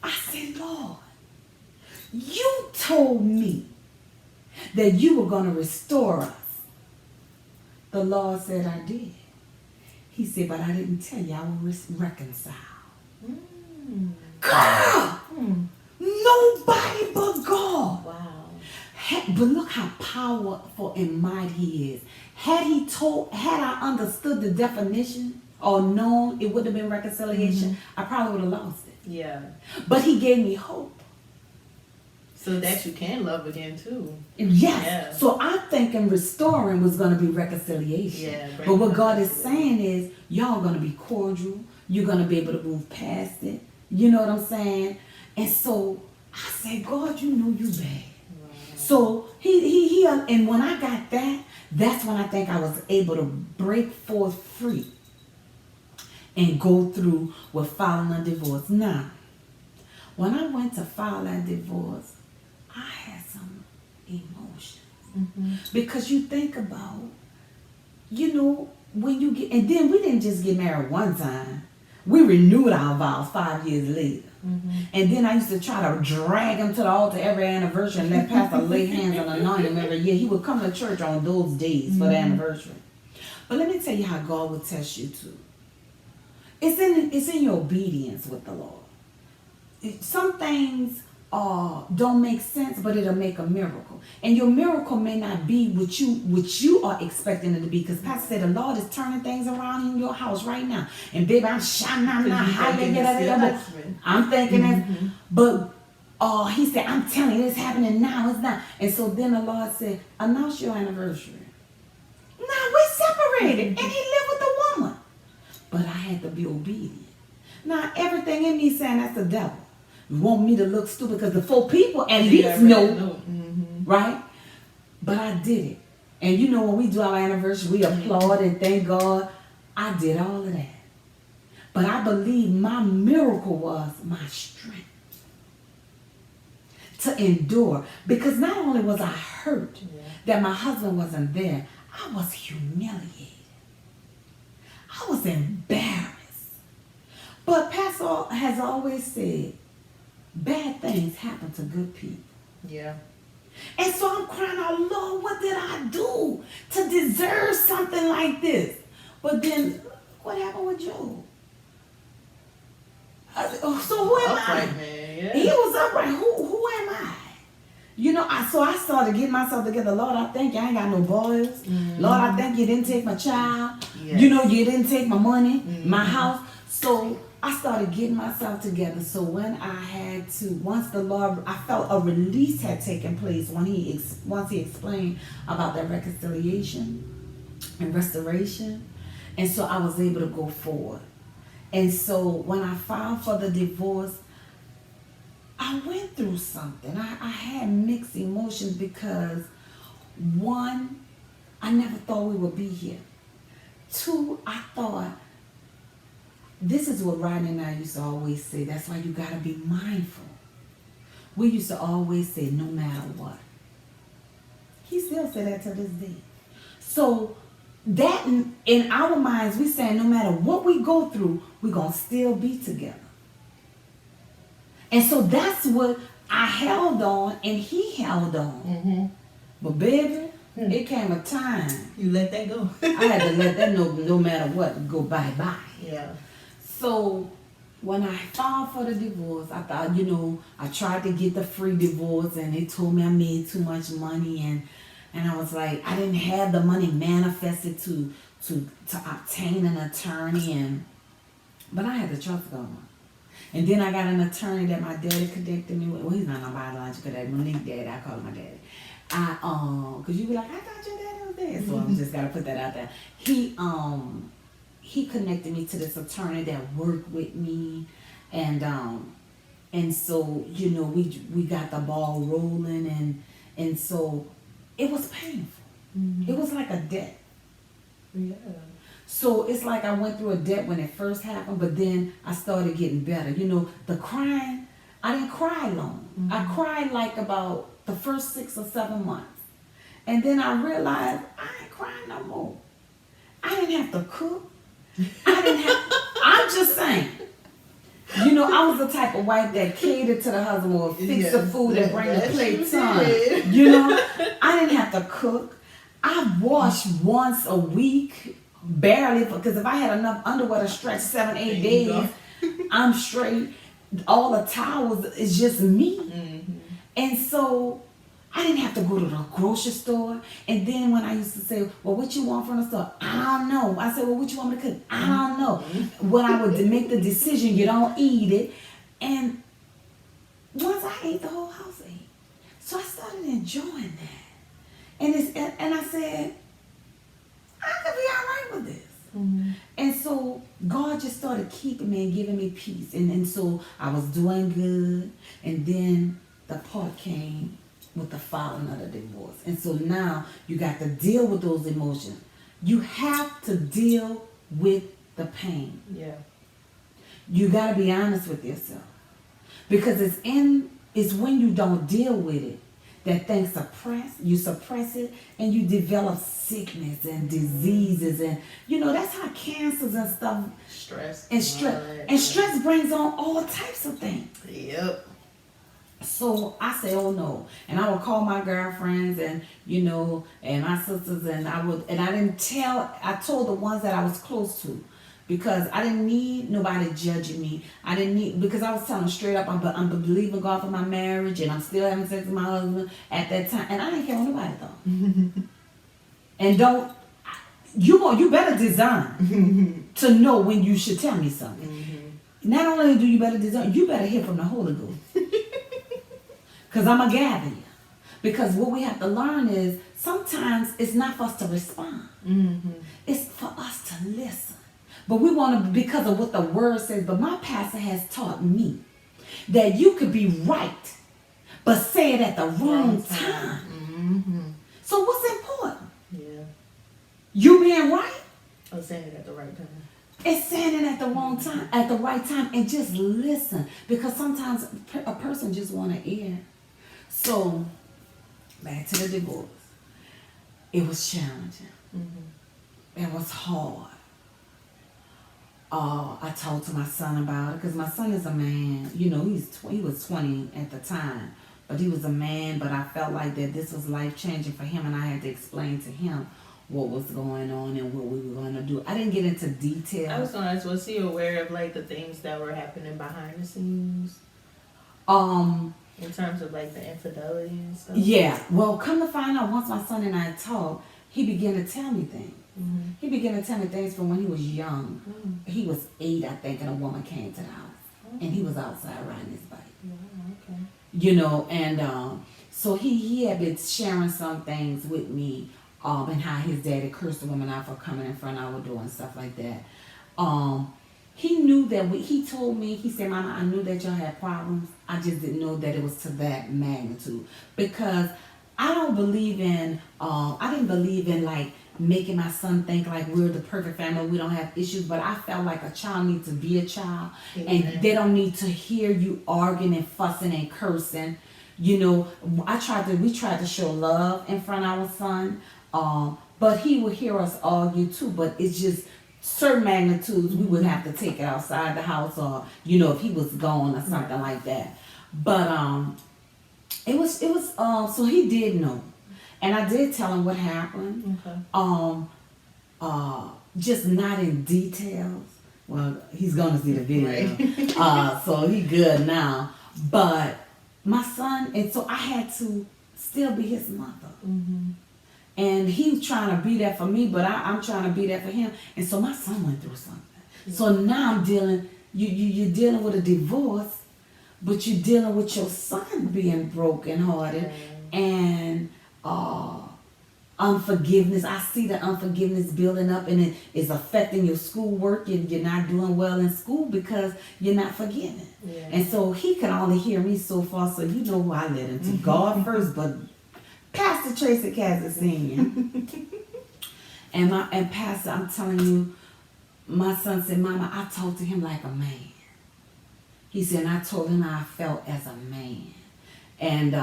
I said, Lord, you told me that you were going to restore us. The Lord said, I did. He said, but I didn't tell you I will reconcile. God! Nobody but God. Wow. But look how powerful and mighty He is. Had I understood the definition or known it would have been reconciliation, I probably would have lost it. Yeah. But He gave me hope. So that you can love again too. Yes. Yeah. So I'm thinking restoring was going to be reconciliation. Yeah. But what God is saying is, y'all going to be cordial. You're going to be able to move past it. You know what I'm saying? And so I said, God, you know you bad. Wow. So he and when I got that, that's when I think I was able to break forth free and go through with filing a divorce. Now, when I went to file that divorce, I had some emotions. Because you think about, when you get, and then we didn't just get married one time. We renewed our vows 5 years later. And then I used to try to drag him to the altar every anniversary and let Pastor lay hands and anoint him every year. He would come to church on those days for the anniversary. But let me tell you how God will test you too. It's in your obedience with the Lord. Some things don't make sense, but it'll make a miracle. And your miracle may not be what you are expecting it to be. Because Pastor said the Lord is turning things around in your house right now. And baby, I'm shining out how you get it. I'm thinking that. But he said, I'm telling you, it's happening now. It's not. And so then the Lord said, announce your anniversary. Now we're separated. And he lived with the woman. But I had to be obedient. Now everything in me saying that's the devil. You want me to look stupid because the 4 people at least know. Right? But I did it. And when we do our anniversary, we applaud and thank God. I did all of that. But I believe my miracle was my strength to endure. Because not only was I hurt that my husband wasn't there, I was humiliated. I was embarrassed. But Pastor has always said, bad things happen to good people. Yeah. And so I'm crying out, Lord, what did I do to deserve something like this? But then, what happened with Job? So who am I? Man, yeah. He was upright. Who am I? So I started getting myself together. Lord, I thank you. I ain't got no boys. Lord, I thank you didn't take my child. Yes. You didn't take my money, my house. So I started getting myself together. So when once the Lord, I felt a release had taken place once he explained about that reconciliation and restoration. And so I was able to go forward. And so when I filed for the divorce, I went through something. I had mixed emotions because 1, I never thought we would be here. 2, I thought, this is what Rodney and I used to always say. That's why you got to be mindful. We used to always say, no matter what. He still said that to this day. So that in our minds, we saying no matter what we go through, we're going to still be together. And so that's what I held on and he held on. But baby, it came a time. You let that go. I had to let that no matter what go bye-bye. Yeah. So when I filed for the divorce, I thought, I tried to get the free divorce and they told me I made too much money and I was like, I didn't have the money manifested to obtain an attorney but I had to trust God. And then I got an attorney that my daddy connected me with. Well, he's not my biological daddy. Monique daddy, I call him my daddy. Cause you be like, I thought your daddy was there. So I just gotta put that out there. He connected me to this attorney that worked with me, and And so, we got the ball rolling, and so it was painful. Mm-hmm. It was like a debt. Yeah. So it's like I went through a debt when it first happened, but then I started getting better. The crying, I didn't cry long. Mm-hmm. I cried like about the first 6 or 7 months. And then I realized I ain't crying no more. I didn't have to cook. I'm just saying. I was the type of wife that catered to the husband or fix the food and bring the plate on. I didn't have to cook. I washed once a week, barely, because if I had enough underwear to stretch 7, 8 days, I'm straight. All the towels is just me. Mm-hmm. And so I didn't have to go to the grocery store. And then when I used to say, well, what you want from the store? I don't know. I said, well, what you want me to cook? I don't know. When I would make the decision, you don't eat it. And once I ate, the whole house ate. So I started enjoying that. And I said, I could be all right with this. Mm-hmm. And so God just started keeping me and giving me peace. And so I was doing good. And then the part came with the filing of the divorce. And so now you got to deal with those emotions. You have to deal with the pain. Yeah. You got to be honest with yourself. Because it's when you don't deal with it that things you suppress it, and you develop sickness and diseases, and that's how cancers and stuff. Stress. And stress brings on all types of things. Yep. So I said, oh no. And I would call my girlfriends and my sisters, and I told the ones that I was close to, because I didn't need nobody judging me. Because I was telling them straight up, I'm believing God for my marriage, and I'm still having sex with my husband at that time. And I didn't care what nobody thought. And you better discern to know when you should tell me something. Mm-hmm. Not only do you better discern, you better hear from the Holy Ghost. Because I'm going to gather you. Because what we have to learn is sometimes it's not for us to respond. Mm-hmm. It's for us to listen. But we want to, because of what the word says, but my pastor has taught me that you could be right, but say it at the wrong time. Mm-hmm. So what's important? Yeah. You being right? Or saying it at the right time. It's saying it at the wrong time, at the right time, and just listen. Because sometimes a person just want to hear. So, back to the divorce. It was challenging. Mm-hmm. It was hard. I talked to my son about it, because my son is a man. He was 20 at the time, but he was a man. But I felt like that this was life changing for him, and I had to explain to him what was going on and what we were going to do. I didn't get into detail. I was going to ask, was he aware of the things that were happening behind the scenes? In terms of the infidelity and stuff? Yeah. Well, come to find out, once my son and I talked, he began to tell me things. Mm-hmm. He began to tell me things from when he was young. Mm-hmm. He was 8, I think, and a woman came to the house. Mm-hmm. And he was outside riding his bike. Oh, okay. And so he had been sharing some things with me, and how his daddy cursed the woman out for coming in front of our door and stuff like that. He knew that he told me, he said, Mama, I knew that y'all had problems. I just didn't know that it was to that magnitude. Because I didn't believe in making my son think like we're the perfect family, we don't have issues, but I felt like a child needs to be a child. Mm-hmm. And they don't need to hear you arguing and fussing and cursing. We tried to show love in front of our son, but he would hear us argue too, but it's just certain magnitudes we would have to take it outside the house, or if he was gone or something like that. But it was so he did know. And I did tell him what happened. Okay. Just not in details. Well, he's gonna see the video. Right. So he good now. But my son, and so I had to still be his mother. Mm-hmm. And he's trying to be there for me, but I'm trying to be there for him. And so my son went through something. Yeah. So now I'm dealing, you're dealing with a divorce, but you're dealing with your son being brokenhearted. Mm-hmm. And unforgiveness. I see the unforgiveness building up, and it is affecting your schoolwork. You're not doing well in school because you're not forgiving. Yeah. And so he can only hear me so far. So you know who I led him to. God first, but Pastor Tracy Kazan Senior. and Pastor, I'm telling you, my son said, Mama, I talked to him like a man. He said, and I told him how I felt as a man. And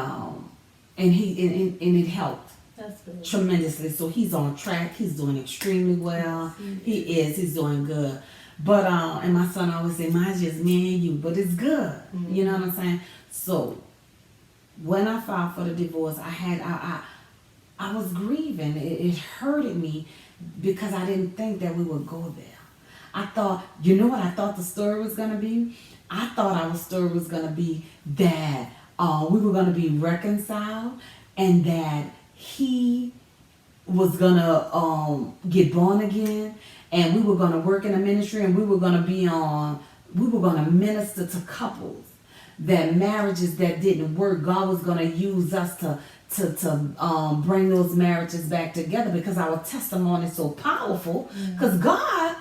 it helped. That's good. Tremendously. So he's on track. He's doing extremely well. He's doing good. But and my son always say, mine's just me and you, but it's good. Mm-hmm. You know what I'm saying? So when I filed for the divorce, I was grieving. It hurted me because I didn't think that we would go there. I thought, you know what I thought the story was gonna be? I thought our story was gonna be that we were gonna be reconciled, and that he was gonna get born again, and we were gonna work in a ministry, and we were gonna minister to couples, that marriages that didn't work, God was gonna use us to bring those marriages back together, because our testimony is so powerful. Because God,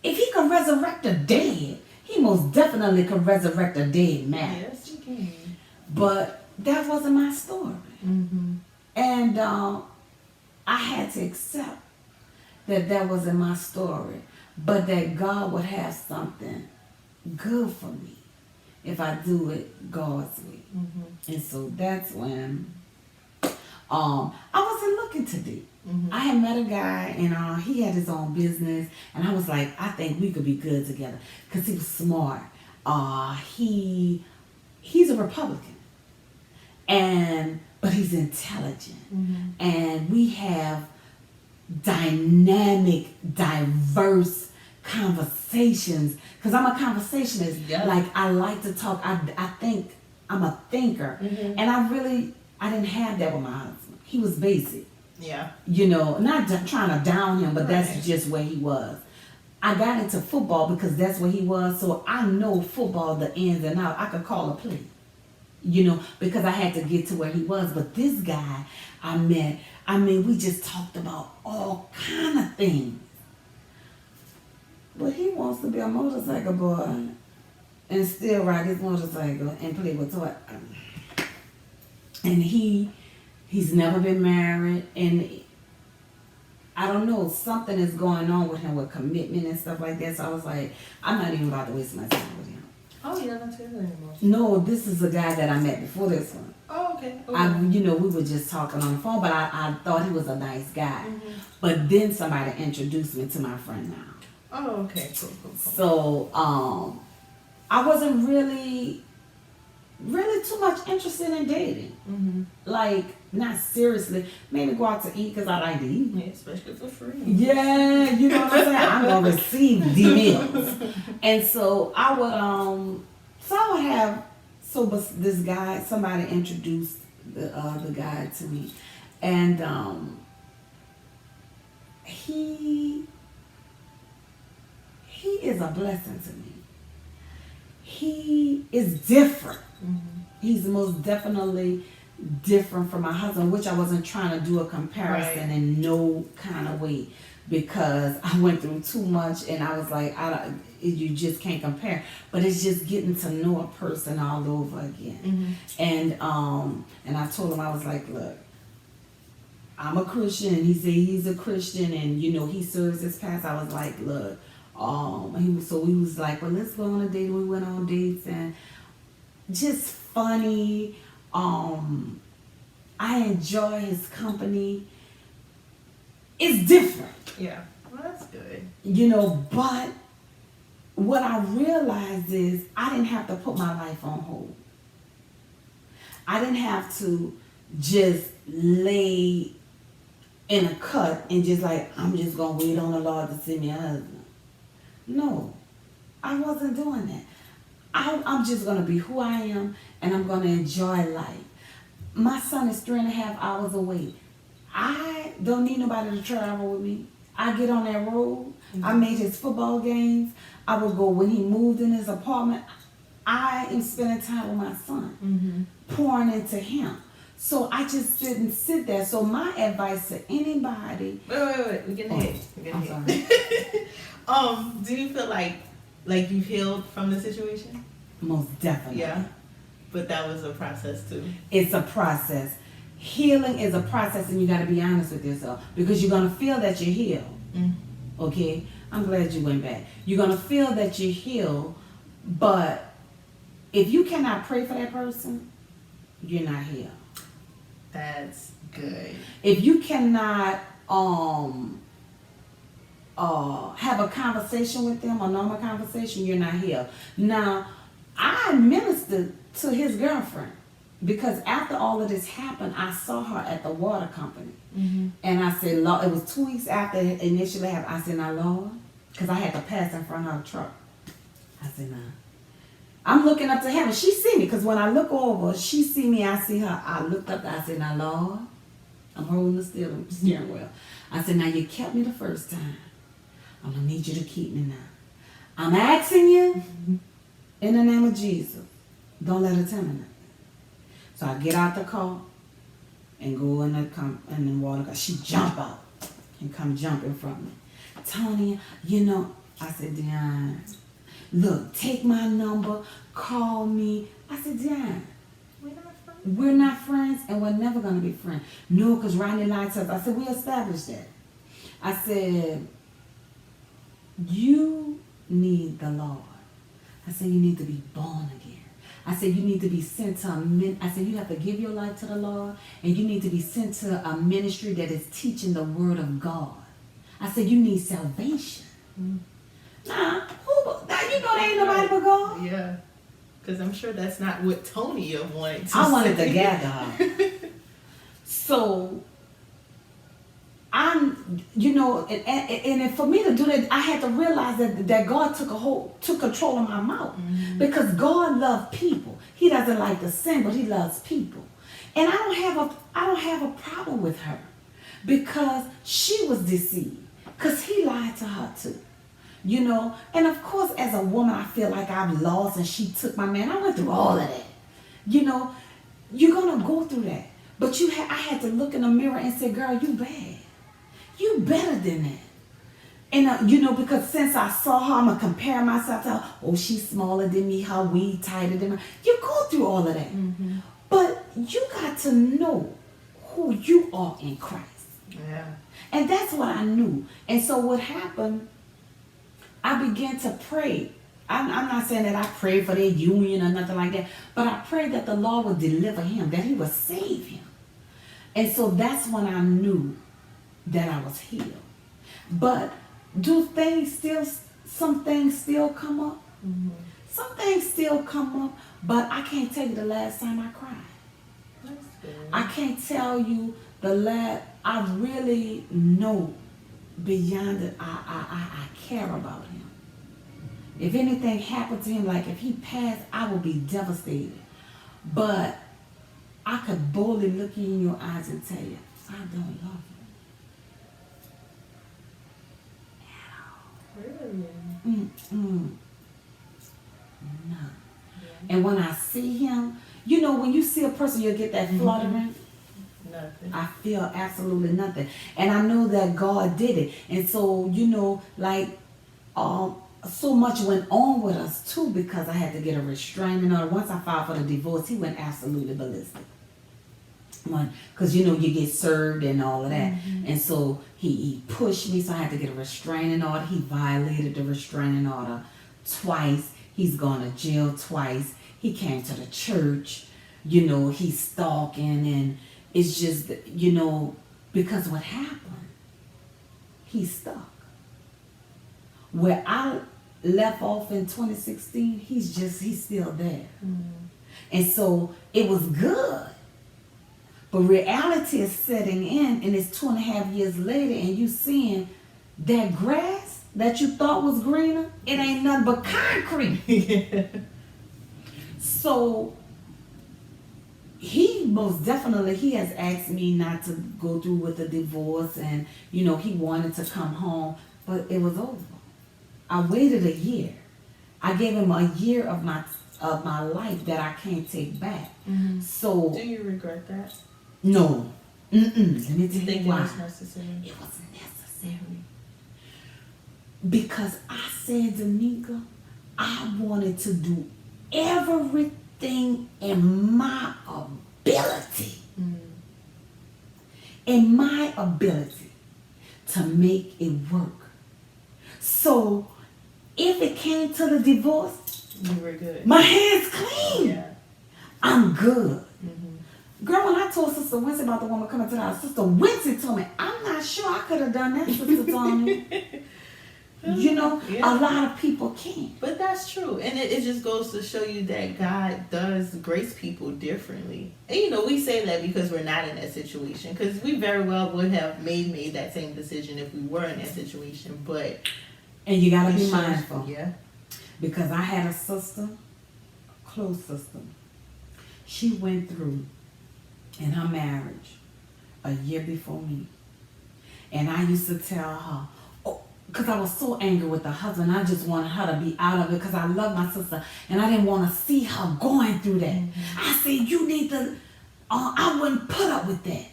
if he can resurrect the dead, he most definitely can resurrect a dead marriage. Yes, he can. But that wasn't my story. Mm-hmm. And I had to accept that wasn't my story, but that God would have something good for me if I do it God's way. Mm-hmm. And so that's when I wasn't looking to do. Mm-hmm. I had met a guy, and he had his own business, and I was like, I think we could be good together, because he was smart. He's a Republican, but he's intelligent, and we have dynamic, diverse conversations. Because I'm a conversationist. Yeah. Like, I like to talk. I think I'm a thinker, and I didn't have that with my husband. He was basic. Yeah. You know, not trying to down him, but Right. that's just where he was. I got into football because that's where he was, so I know football, the ins and outs. I could call a play, you know, because I had to get to where he was. But this guy I met, we just talked about all kind of things. But he wants to be a motorcycle boy and still ride his motorcycle and play with toys. And he's never been married, and I don't know, something is going on with him with commitment and stuff like that. So I was like, I'm not even about to waste my time with him. Oh, he doesn't together anymore. No, this is a guy that I met before this one. Oh, okay. We were just talking on the phone, but I thought he was a nice guy. Mm-hmm. But then somebody introduced me to my friend now. Oh, okay. Cool. So I wasn't really too much interested in dating. Mm-hmm. Like, not seriously. Maybe go out to eat because I like to eat. Yeah, especially for free. Yeah, you know what I'm saying? I'm going to receive the meals. And so I would have, but this guy, somebody introduced the guy to me. And he is a blessing to me. He is different. Mm-hmm. He's most definitely different from my husband, which I wasn't trying to do a comparison in no kind of way, because I went through too much, and I was like, you just can't compare. But it's just getting to know a person all over again. Mm-hmm. And I told him, I was like, look, I'm a Christian, and he said he's a Christian, and he serves his past. I was like, look, he was like, well, let's go on a date. We went on dates, and just funny. I enjoy his company. It's different. Yeah. Well, that's good. But what I realized is I didn't have to put my life on hold. I didn't have to just lay in a cut and just like, I'm just going to wait on the Lord to send me a husband. No, I wasn't doing that. I'm just going to be who I am, and I'm going to enjoy life. My son is 3.5 hours away. I don't need nobody to travel with me. I get on that road. Mm-hmm. I made his football games. I would go when he moved in his apartment. I am spending time with my son, pouring into him. So I just didn't sit there. So my advice to anybody. Wait. We're getting ahead. I'm sorry. Do you feel like you've healed from the situation? Most definitely. Yeah. But that was a process too. It's a process. Healing is a process, and you got to be honest with yourself, because you're going to feel that you're healed. Okay? I'm glad you went back. You're going to feel that you're healed, but if you cannot pray for that person, you're not healed. That's good. If you cannot have a conversation with them, a normal conversation, you're not healed. Now, I ministered to his girlfriend, because after all of this happened, I saw her at the water company. And I said, Lord, it was 2 weeks after it initially happened. I said, now, Lord, because I had to pass in front of her truck. I said, nah. I'm looking up to heaven. She see me, because when I look over, she see me, I see her. I looked up, I said, now, Lord, I'm holding the steering wheel. I said, now, you kept me the first time. I'm going to need you to keep me now. I'm asking you, in the name of Jesus, don't let her tell me nothing. So I get out the car and go in the water. She jump out and come jumping from me. Tony, I said, Dion, look, take my number, call me. I said, Dion, we're not friends, and we're never going to be friends. No, because Rodney lied to us. I said, we established that. I said, you need the Lord. I said, you need to be born again. I said, you need to be sent to I said, you have to give your life to the Lord, and you need to be sent to a ministry that is teaching the word of God. I said, you need salvation. Now, there ain't nobody but God. Yeah. Because I'm sure that's not what Tony wanted to I wanted say. to gather her. So, and for me to do that, I had to realize that God took control of my mouth. Because God loves people. He doesn't like to sin, but he loves people. And I don't have a problem with her, because she was deceived, because he lied to her too. And of course, as a woman, I feel like I'm lost and she took my man. I went through all of that. You're gonna go through that. But I had to look in the mirror and say, girl, you bad. You better than that. And, because since I saw her, I'm going to compare myself to her. Oh, she's smaller than me. Her weed tighter than me. You go through all of that. But you got to know who you are in Christ. Yeah. And that's what I knew. And so what happened, I began to pray. I'm not saying that I prayed for their union or nothing like that. But I prayed that the Lord would deliver him, that he would save him. And so that's when I knew that I was healed. But do some things still come up? Some things still come up, but I can't tell you the last time I cried. That's good. I can't tell you I really know beyond it, I care about him. If anything happened to him, like if he passed, I would be devastated. But I could boldly look you in your eyes and tell you, I don't love you. Really? No. And when I see him, when you see a person, you'll get that fluttering. Nothing. I feel absolutely nothing. And I know that God did it. And so, so much went on with us too, because I had to get a restraining order. Once I filed for the divorce, he went absolutely ballistic. Because you get served and all of that. And so he pushed me, so I had to get a restraining order. He violated the restraining order twice. He's gone to jail twice. He came to the church. He's stalking, and it's just, because what happened, he's stuck. Where I left off in 2016, he's still there. And so it was good. But reality is setting in, and it's 2.5 years later, and you seeing that grass that you thought was greener, it ain't nothing but concrete. So he most definitely, he has asked me not to go through with the divorce, and he wanted to come home, but it was over. I waited a year. I gave him a year of my life that I can't take back. Mm-hmm. So do you regret that? No. Let me You tell you think it why. was necessary? It was necessary. Because I said, Danica, I wanted to do everything in my ability. In my ability to make it work. So if it came to the divorce, You were good. my hands clean. Yeah. I'm good. Girl, when I told Sister Wincy about the woman coming to the house, Sister Wincy told me, I'm not sure I could have done that, Sister Tony. You know, Yeah. a lot of people can't. But that's true. And it just goes to show you that God does grace people differently. And you know, we say that because we're not in that situation. Because we very well would have made that same decision if we were in that situation. But And you got to it be shows- mindful. Yeah. Because I had a sister, close sister. She went through in her marriage a year before me. And I used to tell her, because I was so angry with her husband, I just wanted her to be out of it because I love my sister and I didn't want to see her going through that. I said, you need to, I wouldn't put up with that.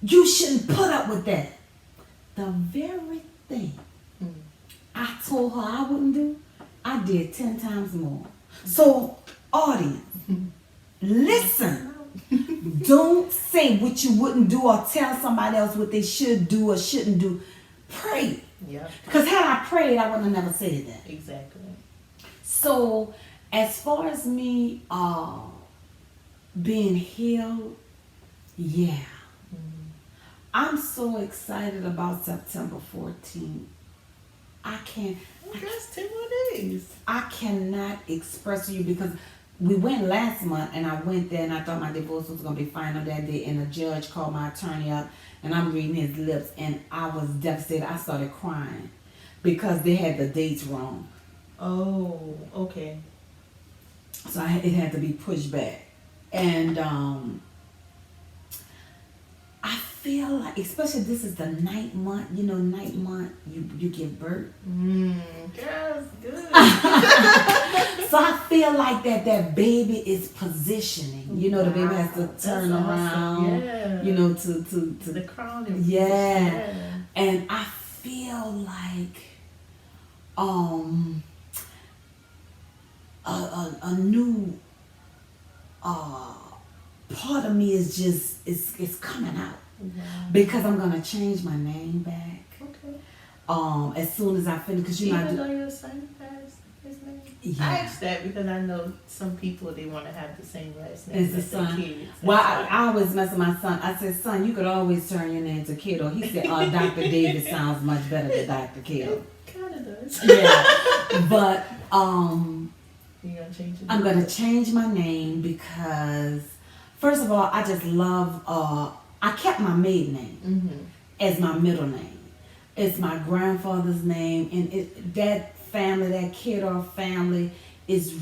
You shouldn't put up with that. The very thing I told her I wouldn't do, I did 10 times more. So, audience, listen. Don't say what you wouldn't do or tell somebody else what they should do or shouldn't do. Pray. Yeah. Because had I prayed, I would have never said that. Exactly. So, as far as me being healed, yeah. I'm so excited about September 14th. I can't. That's 10 more days. I cannot express to you because we went last month and I went there and I thought my divorce was going to be final that day, and the judge called my attorney up and I'm reading his lips and I was devastated. I started crying because they had the dates wrong. Oh, okay. So it had to be pushed back. And I feel like, especially this is the 9th month, you know, 9th month, you give birth. Girl, good. So I feel like that baby is positioning. You know, the baby has to turn That's around. awesome. Yeah. You know, to The crown. yeah. And I feel like a new part of me is just it's coming out. Wow. Because I'm gonna change my name back. Okay. As soon as I finish, because you know, Even though your son has his name? Yeah. I asked that because I know some people, they want to have the same last name As the as their son. kids. Well, I always mess with my son. I said, son, you could always turn your name to Kiddo. He said, Dr. Davis sounds much better than Dr. Kiddo. It kind of does. Yeah. But You gonna change it? I'm gonna change my name because, first of all, I just love. I kept my maiden name as my middle name. It's my grandfather's name, and that family, that Kiddo family, is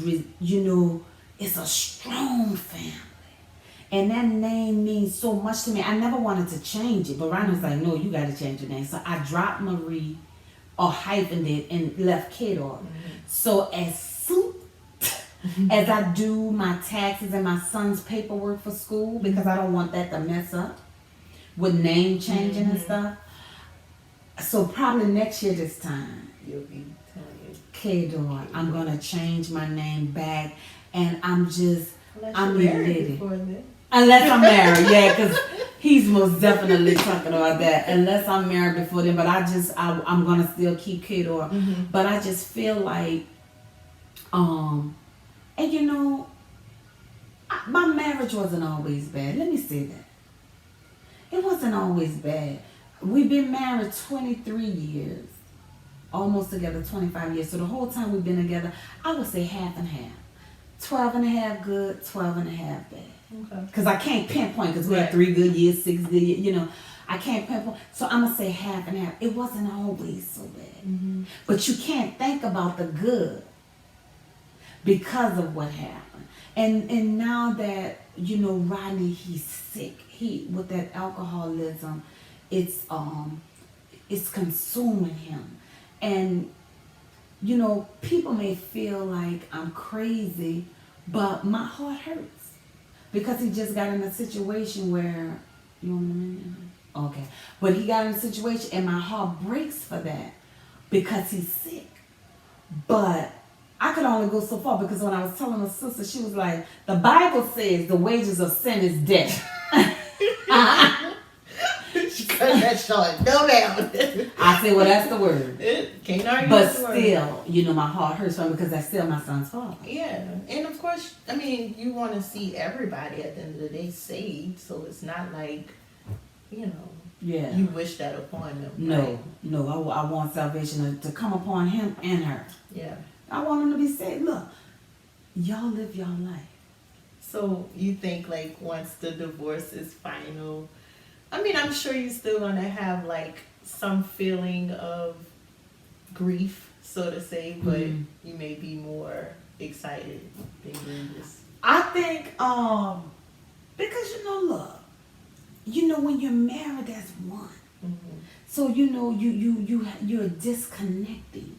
it's a strong family, and that name means so much to me. I never wanted to change it, but Ryan was like, "No, you got to change your name." So I dropped Marie, or hyphened it, and left Kiddo. So as soon as I do my taxes and my son's paperwork for school, because I don't want that to mess up with name changing and stuff. So probably next year this time, You'll be telling you. K-Door, I'm going to change my name back, and I'm Unless you're married before then. Unless I'm married, yeah, because he's most definitely talking about that. Unless I'm married before then, but I'm going to still keep K-Door. But I just feel like, and you know, my marriage wasn't always bad. Let me say that. It wasn't always bad. We've been married 23 years. Almost together 25 years. So the whole time we've been together, I would say half and half. 12 and a half good, 12 and a half bad. Okay. Because I can't pinpoint, because we had 3 good years, 6 good years, you know. I can't pinpoint. So I'm going to say half and half. It wasn't always so bad. But you can't think about the good because of what happened. And now that, you know, Rodney, he's sick. With that alcoholism, it's consuming him. And, you know, people may feel like I'm crazy, but my heart hurts. Because he just got in a situation where You want me to mention it? Okay. But he got in a situation, and my heart breaks for that because he's sick. But I could only go so far because when I was telling her sister, she was like, the Bible says the wages of sin is death. She cut that short. No, ma'am. I said, well, that's the word. Can't argue But with the word. still, you know, my heart hurts for him because that's still my son's father. Yeah, and of course, I mean, you want to see everybody at the end of the day saved, so it's not like, you know, Yeah. you wish that upon them. No, right? no, I want salvation to come upon him and her. Yeah. I want him to be saved. Look, y'all live your life. So you think like once the divorce is final, I mean, I'm sure you're still gonna have like some feeling of grief, so to say, but you may be more excited than grievous. I think, because look, when you're married, that's one. Mm-hmm. So you're disconnecting,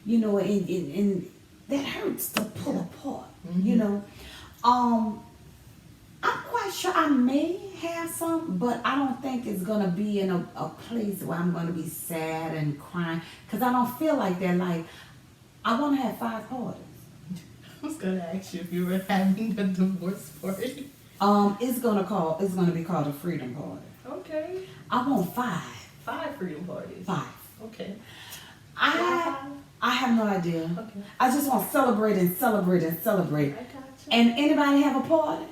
and that hurts to pull apart. Mm-hmm. I'm quite sure I may have some, but I don't think it's gonna be in a place where I'm gonna be sad and crying, because I don't feel like that. Like, I want to have 5 parties. I was gonna ask you if you were having a divorce party. It's gonna be called a freedom party. Okay. I want 5. 5 freedom parties. 5. Okay. I have no idea. Okay. I just want to celebrate and celebrate and celebrate. I got you. And anybody have a party?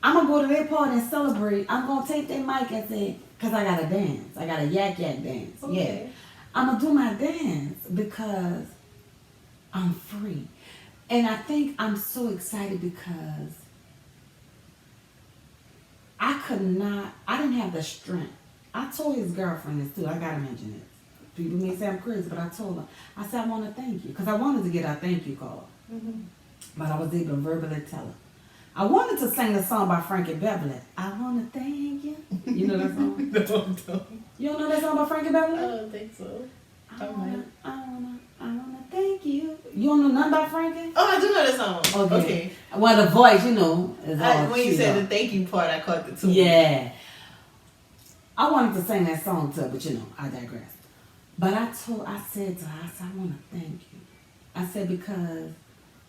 I'm gonna go to their party and celebrate. I'm gonna take their mic and say, cause I gotta dance. I gotta yak dance. Okay. Yeah. I'm gonna do my dance because I'm free. And I think I'm so excited because I didn't have the strength. I told his girlfriend this too. I gotta mention this. People may say I'm crazy, but I told her. I said, I want to thank you. Because I wanted to get our thank you card. Mm-hmm. But I was able to verbally tell her. I wanted to sing the song by Frankie Beverly. I want to thank you. You know that song? No, don't. You don't know that song by Frankie Beverly? I don't think so. I wanna thank you. You don't know nothing about Frankie? Oh, I do know the song. Okay. Well, the voice, is all When you chewed said up. the thank you part, I caught the tune. Yeah. I wanted to sing that song to her, but I digress. But I said to her, I want to thank you. I said, because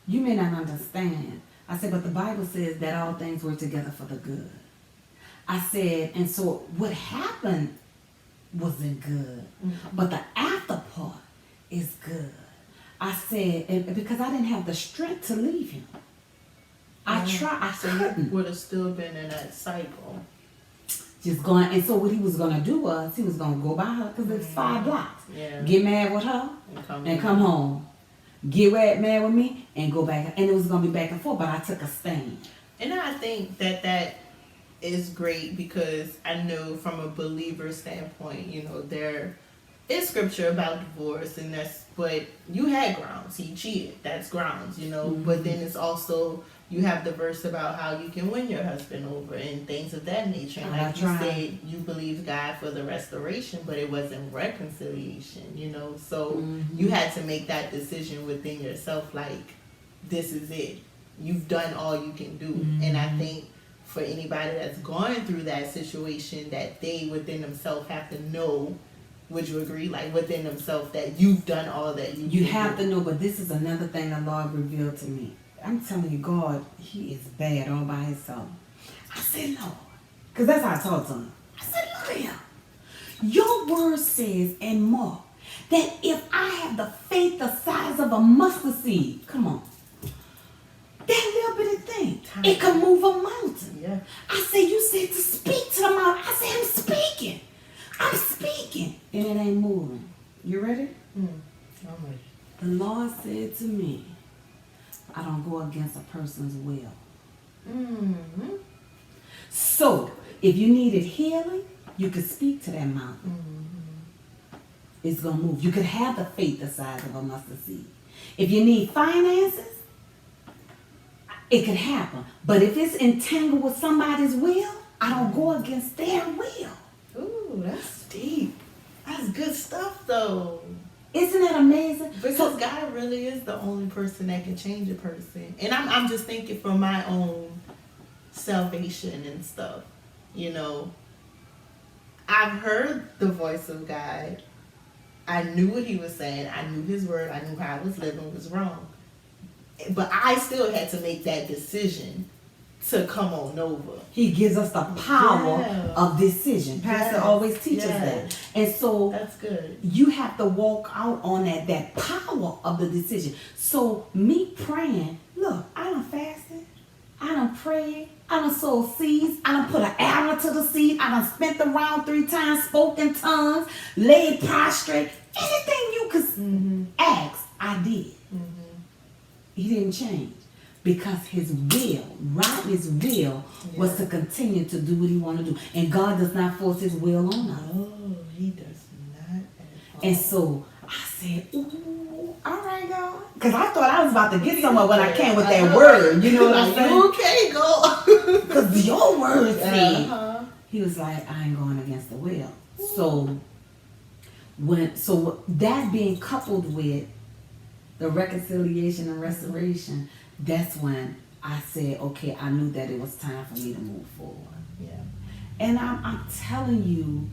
you may not understand. I said, but the Bible says that all things work together for the good. I said, and so what happened wasn't good, but the after part is good. I said, and because I didn't have the strength to leave him. I couldn't. Would have still been in that cycle. Just going, and so what he was going to do was, he was going to go by her, because it's 5 blocks. Yeah. Get mad with her, and come home. Get mad with me, and go back. And it was going to be back and forth, but I took a stand. And I think that is great, because I know from a believer standpoint, there is scripture about divorce, and but you had grounds. He cheated. That's grounds, But then it's also, you have the verse about how you can win your husband over and things of that nature. And like you said, you believe God for the restoration, but it wasn't reconciliation, So you had to make that decision within yourself, like, this is it. You've done all you can do. And I think for anybody that's going through that situation, that they within themselves have to know, would you agree, like within themselves, that you've done all that you have to know, but this is another thing the Lord revealed to me. I'm telling you, God, he is bad all by himself. I said, Lord, because that's how I talk to him. I said, look here. Your word says in Mark that if I have the faith the size of a mustard seed, come on, that little bitty thing, it can move a mountain. Yeah. I said, you said to speak to the mountain. I said, I'm speaking. And it ain't moving. You ready? I'm ready. The Lord said to me, I don't go against a person's will. Mm-hmm. So, if you needed healing, you could speak to that mountain. Mm-hmm. It's going to move. You could have the faith the size of a mustard seed. If you need finances, it could happen. But if it's entangled with somebody's will, I don't go against their will. Ooh, that's deep. That's good stuff, though. Isn't that amazing? Because God really is the only person that can change a person. And I'm just thinking for my own salvation and stuff, I've heard the voice of God. I knew what he was saying. I knew his word. I knew how I was living was wrong. But I still had to make that decision to come on over. He gives us the power Yeah. of decision. Pastor Yes. always teaches Yes. that. And so That's good. you have to walk out on that power of the decision. So me praying, look, I done fasted, I done prayed, I done sowed seeds, I done put an arrow to the seed, I done spent the round 3 times, spoke in tongues, laid prostrate, anything you could ask, I did. He didn't change. Because his will, Rodney's will, was to continue to do what he wanted to do. And God does not force his will on us. Oh, he does not at all. And so I said, ooh, all right, God. Because I thought I was about to get somewhere when I came with that word. You know what I'm saying? Okay, go. Because your word said. Uh-huh. He was like, I ain't going against the will. So that being coupled with the reconciliation and restoration, that's when I said, okay, I knew that it was time for me to move forward. Yeah. And I'm telling you,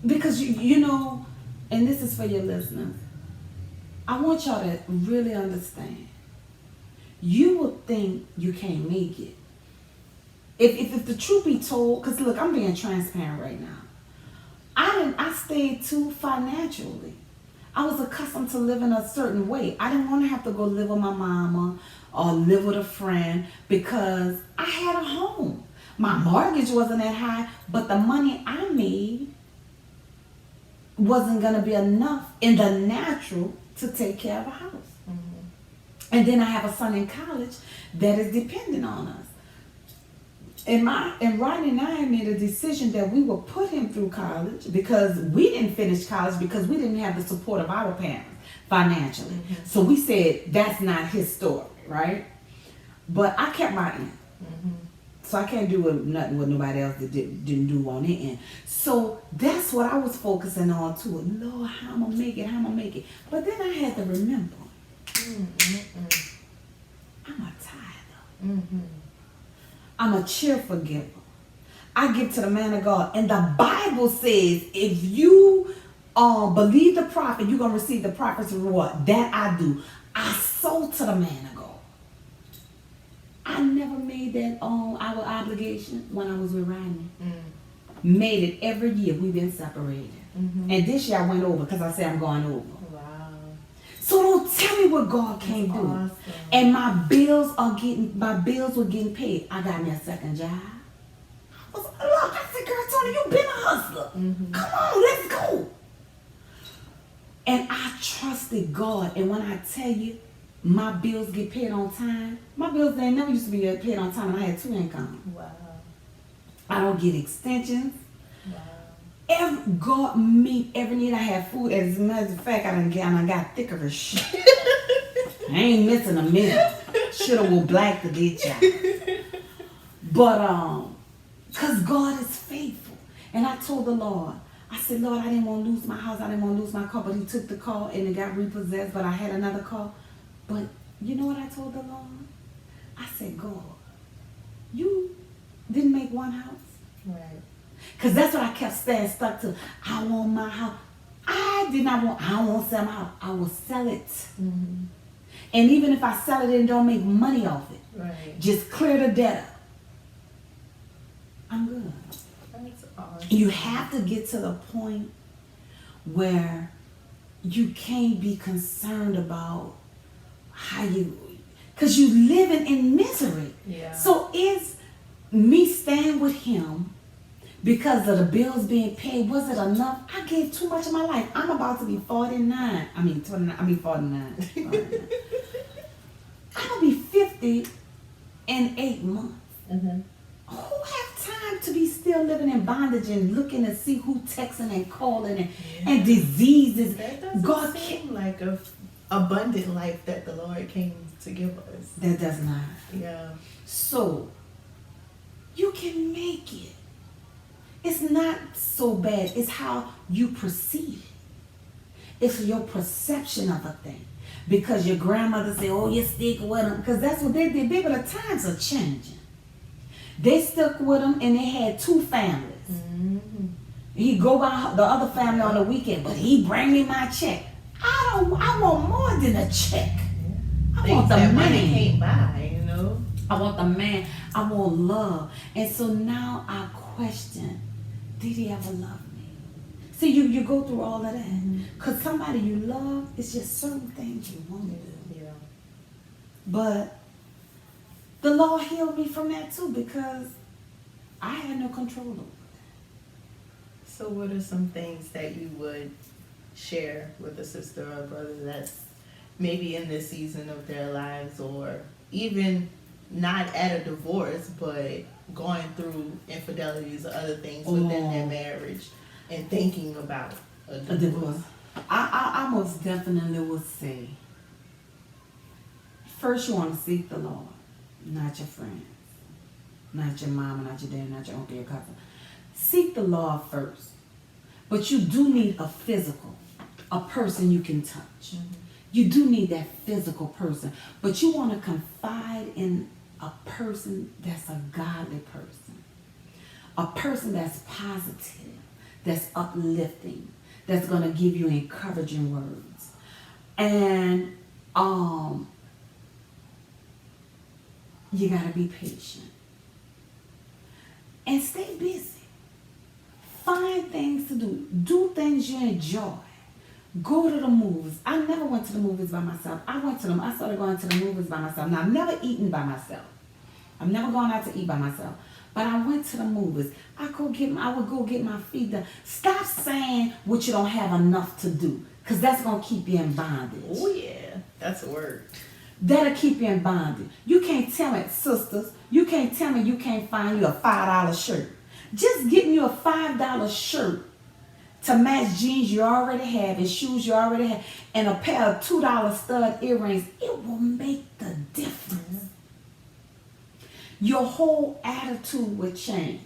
because you know, and this is for your listeners, I want y'all to really understand. You will think you can't make it. If the truth be told, because look, I'm being transparent right now. I stayed too financially. I was accustomed to living a certain way. I didn't want to have to go live with my mama or live with a friend because I had a home. My mortgage wasn't that high, but the money I made wasn't going to be enough in the natural to take care of a house. And then I have a son in college that is dependent on us. And Rodney and I made a decision that we would put him through college because we didn't finish college because we didn't have the support of our parents financially. So we said that's not his story, right? But I kept my end. So I can't do nothing what nobody else didn't do on their end. So that's what I was focusing on too. Lord, how I'm going to make it, how I'm going to make it. But then I had to remember, I'm a tither. I'm a cheerful giver. I give to the man of God. And the Bible says if you believe the prophet, you're going to receive the prophet's reward. That I do. I sold to the man of God. I never made that our obligation when I was with Rodney. Made it every year. We've been separated. And this year I went over because I said I'm going over. So don't tell me what God can't do. Awesome. And my bills were getting paid. I got me a second job. I was like, look, I said, girl, Tony, you been a hustler. Come on, let's go. And I trusted God. And when I tell you, my bills get paid on time. My bills, they never used to be paid on time, and I had 2 incomes. Wow. I don't get extensions. God meet every need. I have food. As a matter of fact, I got thicker as shit. I ain't missing a meal. Shoulda wore black to get y'all. But cause God is faithful. And I told the Lord, I said, Lord, I didn't want to lose my house. I didn't want to lose my car. But he took the car and it got repossessed. But I had another car. But you know what I told the Lord? I said, God, you didn't make one house. Right. Because that's what I kept staying stuck to. I want my house. I don't want to sell my house. I will sell it. And even if I sell it and don't make money off it, Right. just clear the debt up. I'm good. That's awesome. You have to get to the point where you can't be concerned about how because you living in misery. Yeah. So is me staying with him because of the bills being paid, was it enough? I gave too much of my life. I'm about to be 49. 49. I'm going to be 50 in 8 months. Who have time to be still living in bondage and looking to see who texting and calling and diseases? That doesn't God seem like a abundant life that the Lord came to give us. That does not. Yeah. So, you can make it. It's not so bad. It's how you perceive it. It's your perception of a thing. Because your grandmother said, oh, you stick with them. Because that's what they did. But the times are changing. They stuck with them and they had 2 families. He go by the other family on the weekend, but he bring me my check. I want more than a check. I want the that man. money can't buy, you know. I want the man. I want love. And so now I question, did he ever love me? See, you go through all of that. Because somebody you love, it's just certain things you want to do. Yeah. But the Lord healed me from that too, because I had no control over it. So what are some things that you would share with a sister or a brother that's maybe in this season of their lives, or even not at a divorce, but going through infidelities or other things within their marriage and thinking about a divorce? I most definitely would say, first you want to seek the Lord, not your friends, not your mama, not your dad, not your uncle, your cousin. Seek the Lord first. But you do need a person you can touch. You do need that physical person. But you want to confide in a person that's a godly person. A person that's positive, that's uplifting, that's going to give you encouraging words. And you got to be patient. And stay busy. Find things to do. Do things you enjoy. Go to the movies. I never went to the movies by myself. I started going to the movies by myself. Now, I've never eaten by myself. I've never gone out to eat by myself. But I went to the movies. I would go get my feet done. Stop saying what you don't have enough to do, because that's going to keep you in bondage. Oh, yeah. That's a word. That'll keep you in bondage. You can't tell me, sisters, you can't tell me you can't find you a $5 shirt. Just getting you a $5 shirt to match jeans you already have and shoes you already have and a pair of $2 stud earrings, it will make the difference. Your whole attitude will change.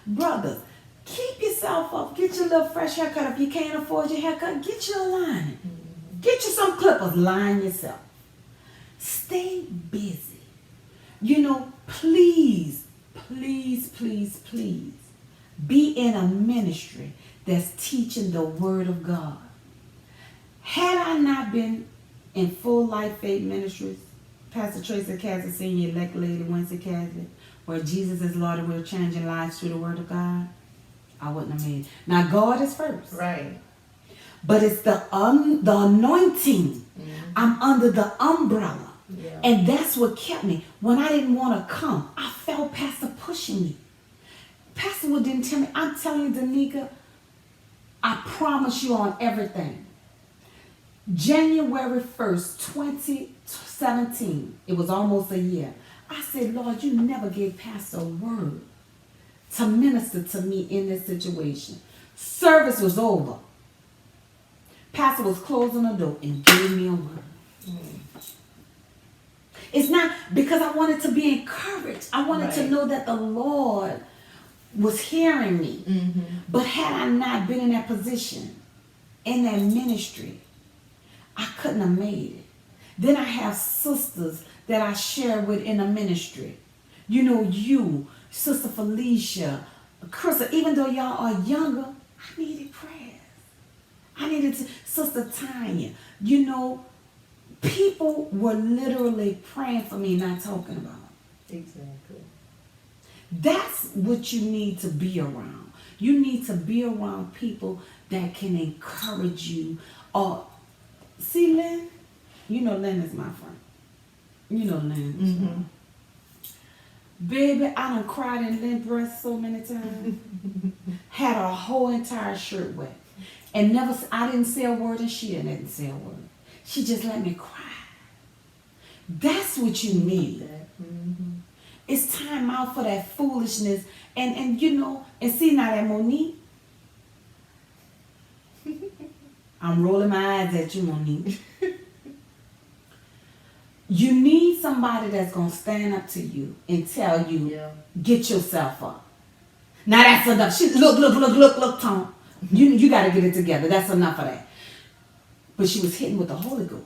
Brothers, keep yourself up. Get your little fresh haircut. If you can't afford your haircut, get you a line. Get you some clippers. Line yourself. Stay busy. Please, please, please, please be in a ministry that's teaching the Word of God. Had I not been in Full Life Faith Ministries, Pastor Tracy Cassidy, Senior Elect Lady Wednesday Cassidy, where Jesus is Lord and we're changing lives through the Word of God, I wouldn't have made it. Now, God is first. Right. But it's the anointing. I'm under the umbrella. Yeah. And that's what kept me. When I didn't want to come, I felt Pastor pushing me. Pastor Wood didn't tell me. I'm telling you, Danica, I promise you on everything. January 1st, 2017, it was almost a year. I said, Lord, you never gave Pastor a word to minister to me in this situation. Service was over. Pastor was closing the door and gave me a word. It's not because I wanted to be encouraged. I wanted to know that the Lord was hearing me. But had I not been in that position, in that ministry, I couldn't have made it. Then I have sisters that I share with in the ministry. You, Sister Felicia, Krista, even though y'all are younger, I needed prayers. I needed Sister Tanya. People were literally praying for me, not talking about it. Exactly. That's what you need to be around. You need to be around people that can encourage you. See, Lynn? Lynn is my friend. Lynn. Baby, I done cried in Lynn's breast so many times. Had her whole entire shirt wet. And I didn't say a word and she didn't say a word. She just let me cry. That's what you need. It's time out for that foolishness. And see now that Monique, I'm rolling my eyes at you, Monique. You need somebody that's going to stand up to you and tell you, get yourself up. Now that's enough. Look, Tom. You got to get it together. That's enough of that. But she was hitting with the Holy Ghost.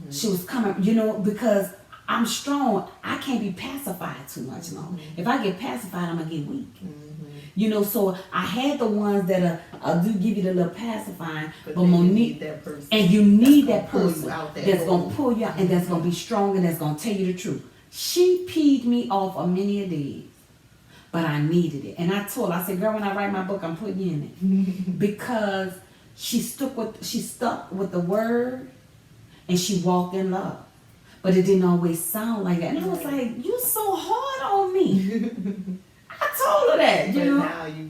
She was coming, because I'm strong. I can't be pacified too much longer. If I get pacified, I'm going to get weak. You know, so I had the ones that do give you the little pacifying, but then Monique, you need that person, and you need that's that gonna pull person you out that that's hole. going to pull you out and that's going to be strong and that's going to tell you the truth. She peed me off a many a days, but I needed it. And I told her, I said, girl, when I write my book, I'm putting you in it. Because she stuck with the word and she walked in love. But it didn't always sound like that. And I was like, you so hard on me. I told her that, you know. Now you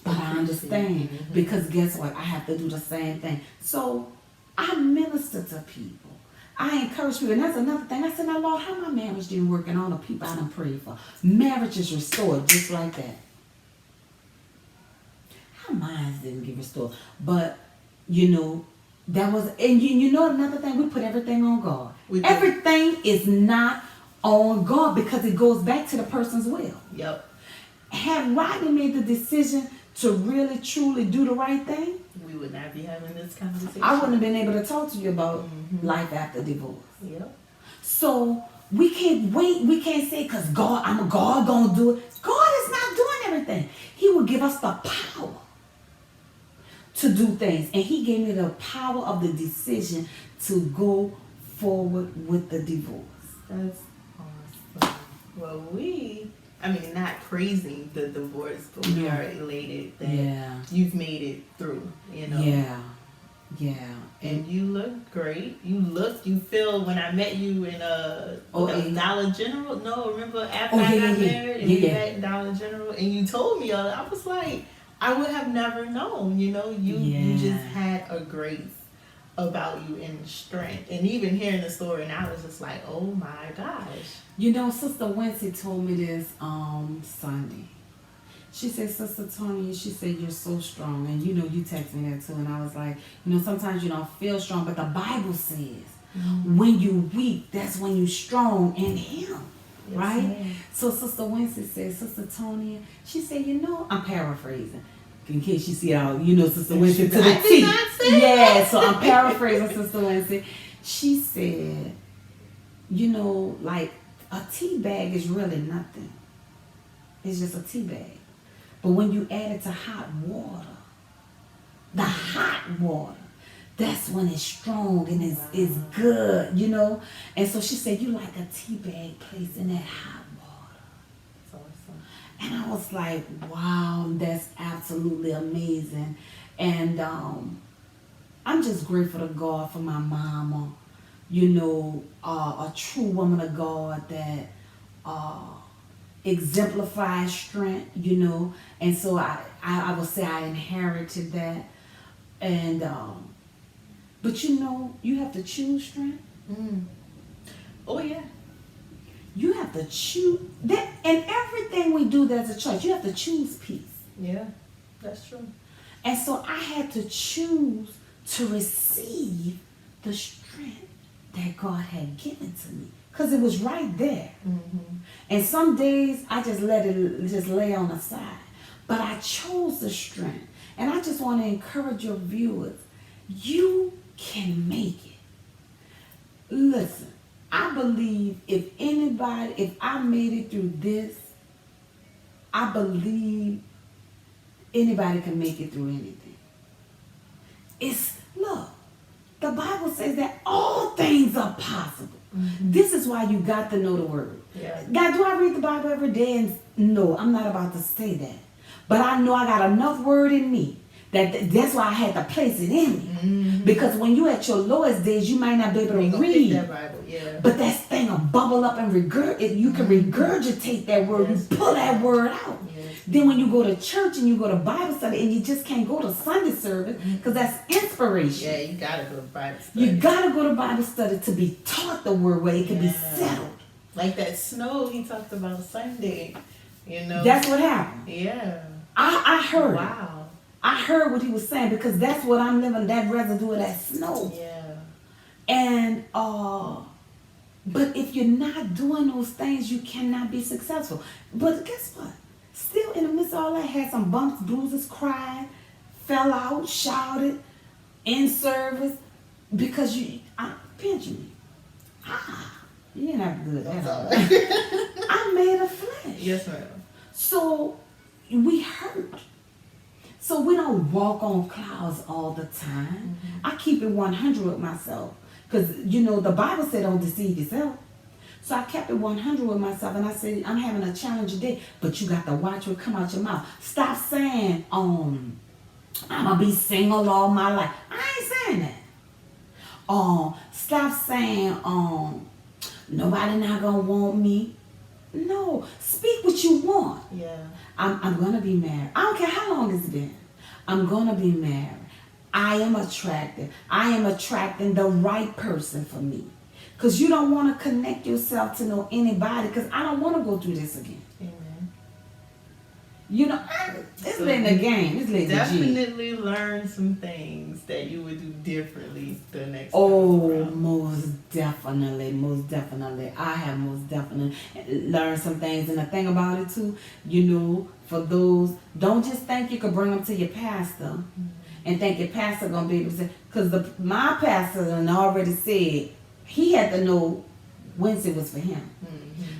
But I understand because guess what? I have to do the same thing. So I minister to people. I encourage people. And that's another thing. I said, now Lord, how my marriage didn't work and all the people I done prayed for. Marriage is restored just like that. How mine didn't get restored. But, you know, that was, and you know another thing, we put everything on God. Everything is not on God because it goes back to the person's will. Yep. Had Rodney made the decision to really truly do the right thing, we would not be having this conversation. I wouldn't have been able to talk to you about life after divorce. Yep. So we can't wait. We can't say because God gonna do it. God is not doing everything. He will give us the power to do things, and He gave me the power of the decision to go forward with the divorce. That's awesome. Well, not praising the divorce, but we are elated that you've made it through, you know. Yeah. And you look great. You feel, when I met you in Dollar General. No, remember after I got married and we met in Dollar General and you told me all that, I was like, I would have never known, you know. You just had a grace about you and strength. And even hearing the story now, it's just like, oh my gosh. You know, Sister Wincy told me this Sunday. She said, Sister Tony, she said, you're so strong. And you know, you text me that too. And I was like, you know, sometimes you don't feel strong, but the Bible says when you weak, that's when you're strong in Him. Yes, right? Ma'am. So Sister Wincy said, Sister Tony, she said, you know, I'm paraphrasing. In case you see how, you know, Sister Wincy to the T. Yeah, so I'm paraphrasing Sister Wincy. She said, you know, like a tea bag is really nothing. It's just a tea bag. But when you add it to hot water, the hot water, that's when it's strong and it's good, you know. And so she said, you like a tea bag placed in that hot water. That's awesome. And I was like, wow, that's absolutely amazing. And I'm just grateful to God for my mama, you know, a true woman of God that exemplifies strength, you know. And so I would say I inherited that. And but you know, you have to choose strength. Oh yeah. You have to choose that, and everything we do, there's a choice. You have to choose peace. Yeah, that's true. And so I had to choose to receive the strength that God had given to me, because it was right there. And some days I just let it just lay on the side, but I chose the strength. And I just want to encourage your viewers, you can make it. Listen, I believe if I made it through this, I believe anybody can make it through anything. Look, the Bible says that all things are possible. This is why you got to know the word. God, do I read the Bible every day? And no, I'm not about to say that. But I know I got enough word in me that's why I had to place it in me. Because when you at your lowest days, you might not be able to read that Bible, but that thing will bubble up and you can regurgitate that word. You pull that word out. Then when you go to church and you go to Bible study and you just can't go to Sunday service because that's inspiration. Yeah, you gotta go to Bible study. You gotta go to Bible study to be taught the word where it can be settled. Like that snow he talked about Sunday, you know. That's what happened. Yeah. I heard. Wow. I heard what he was saying because that's what I'm living, that residue of that snow. Yeah. And but if you're not doing those things, you cannot be successful. But guess what? Still in the midst of all that, had some bumps, bruises, cried, fell out, shouted in service because Benjamin, you're not good at all. I made a flesh. Yes, ma'am. So we hurt. church. So we don't walk on clouds all the time. I keep it 100 with myself. Because, you know, the Bible said don't deceive yourself. So I kept it 100 with myself, and I said, I'm having a challenge today, but you got to watch what come out your mouth. Stop saying, I'm going to be single all my life. I ain't saying that. Stop saying, nobody not going to want me. No, speak what you want. Yeah. I'm going to be married. I don't care how long it's been. I'm going to be married. I am attracted. I am attracting the right person for me. Because you don't want to connect yourself to know anybody, because I don't want to go through this again. Amen. You know, it's so late in the game. It's late in the game. Definitely learn some things that you would do differently the next time. Oh, most definitely. Most definitely. I have most definitely learned some things. And the thing about it, too, you know, for those, don't just think you can bring them to your pastor and think your pastor going to be able to say, because my pastor done already said, he had to know whence it was for him.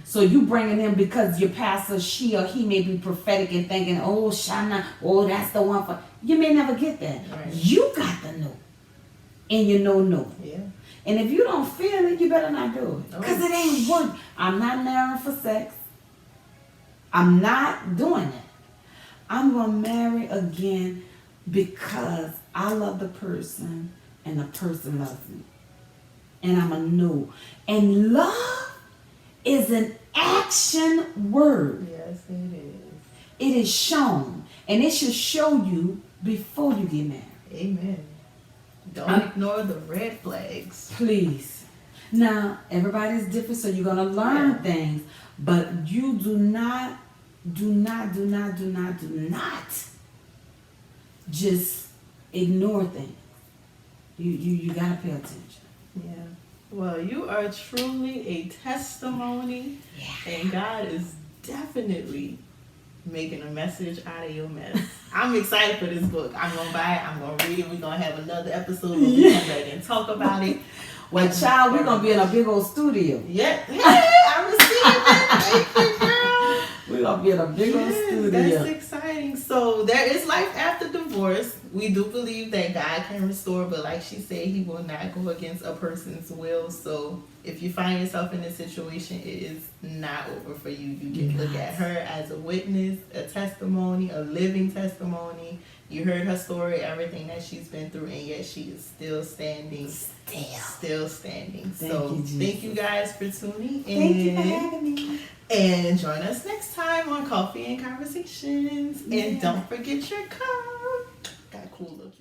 So you bringing him because your pastor, she or he may be prophetic and thinking, oh, Shana, oh, that's the one for. You may never get that. Right. You got to know. And you know. Yeah. And if you don't feel it, you better not do it. Because it ain't work. I'm not marrying for sex. I'm not doing it. I'm going to marry again because I love the person and the person loves me. And I'm a know. And love is an action word. Yes, it is. It is shown. And it should show you before you get married. Amen. Don't ignore the red flags. Please. Now, everybody's different, so you're going to learn things. But you do not just ignore things. You got to pay attention. Yeah. Well, you are truly a testimony, and God is definitely making a message out of your mess. I'm excited for this book. I'm going to buy it. I'm going to read it. We're going to have another episode where we come back and talk about it. Well, child, we're going to be in a big old studio. Yeah. Hey, I received it. Thank you, girl. We're going to be in a big old studio. That's exciting. So there is life after divorce. We do believe that God can restore, but like she said, he will not go against a person's will. So if you find yourself in this situation, it is not over for you. You can look at her as a witness, a testimony, a living testimony. You heard her story, everything that she's been through, and yet she is still standing. Still standing. Thank you guys for tuning in. Thank you for having me. And join us next time on Coffee and Conversations. And don't forget your cup. Got a cool look.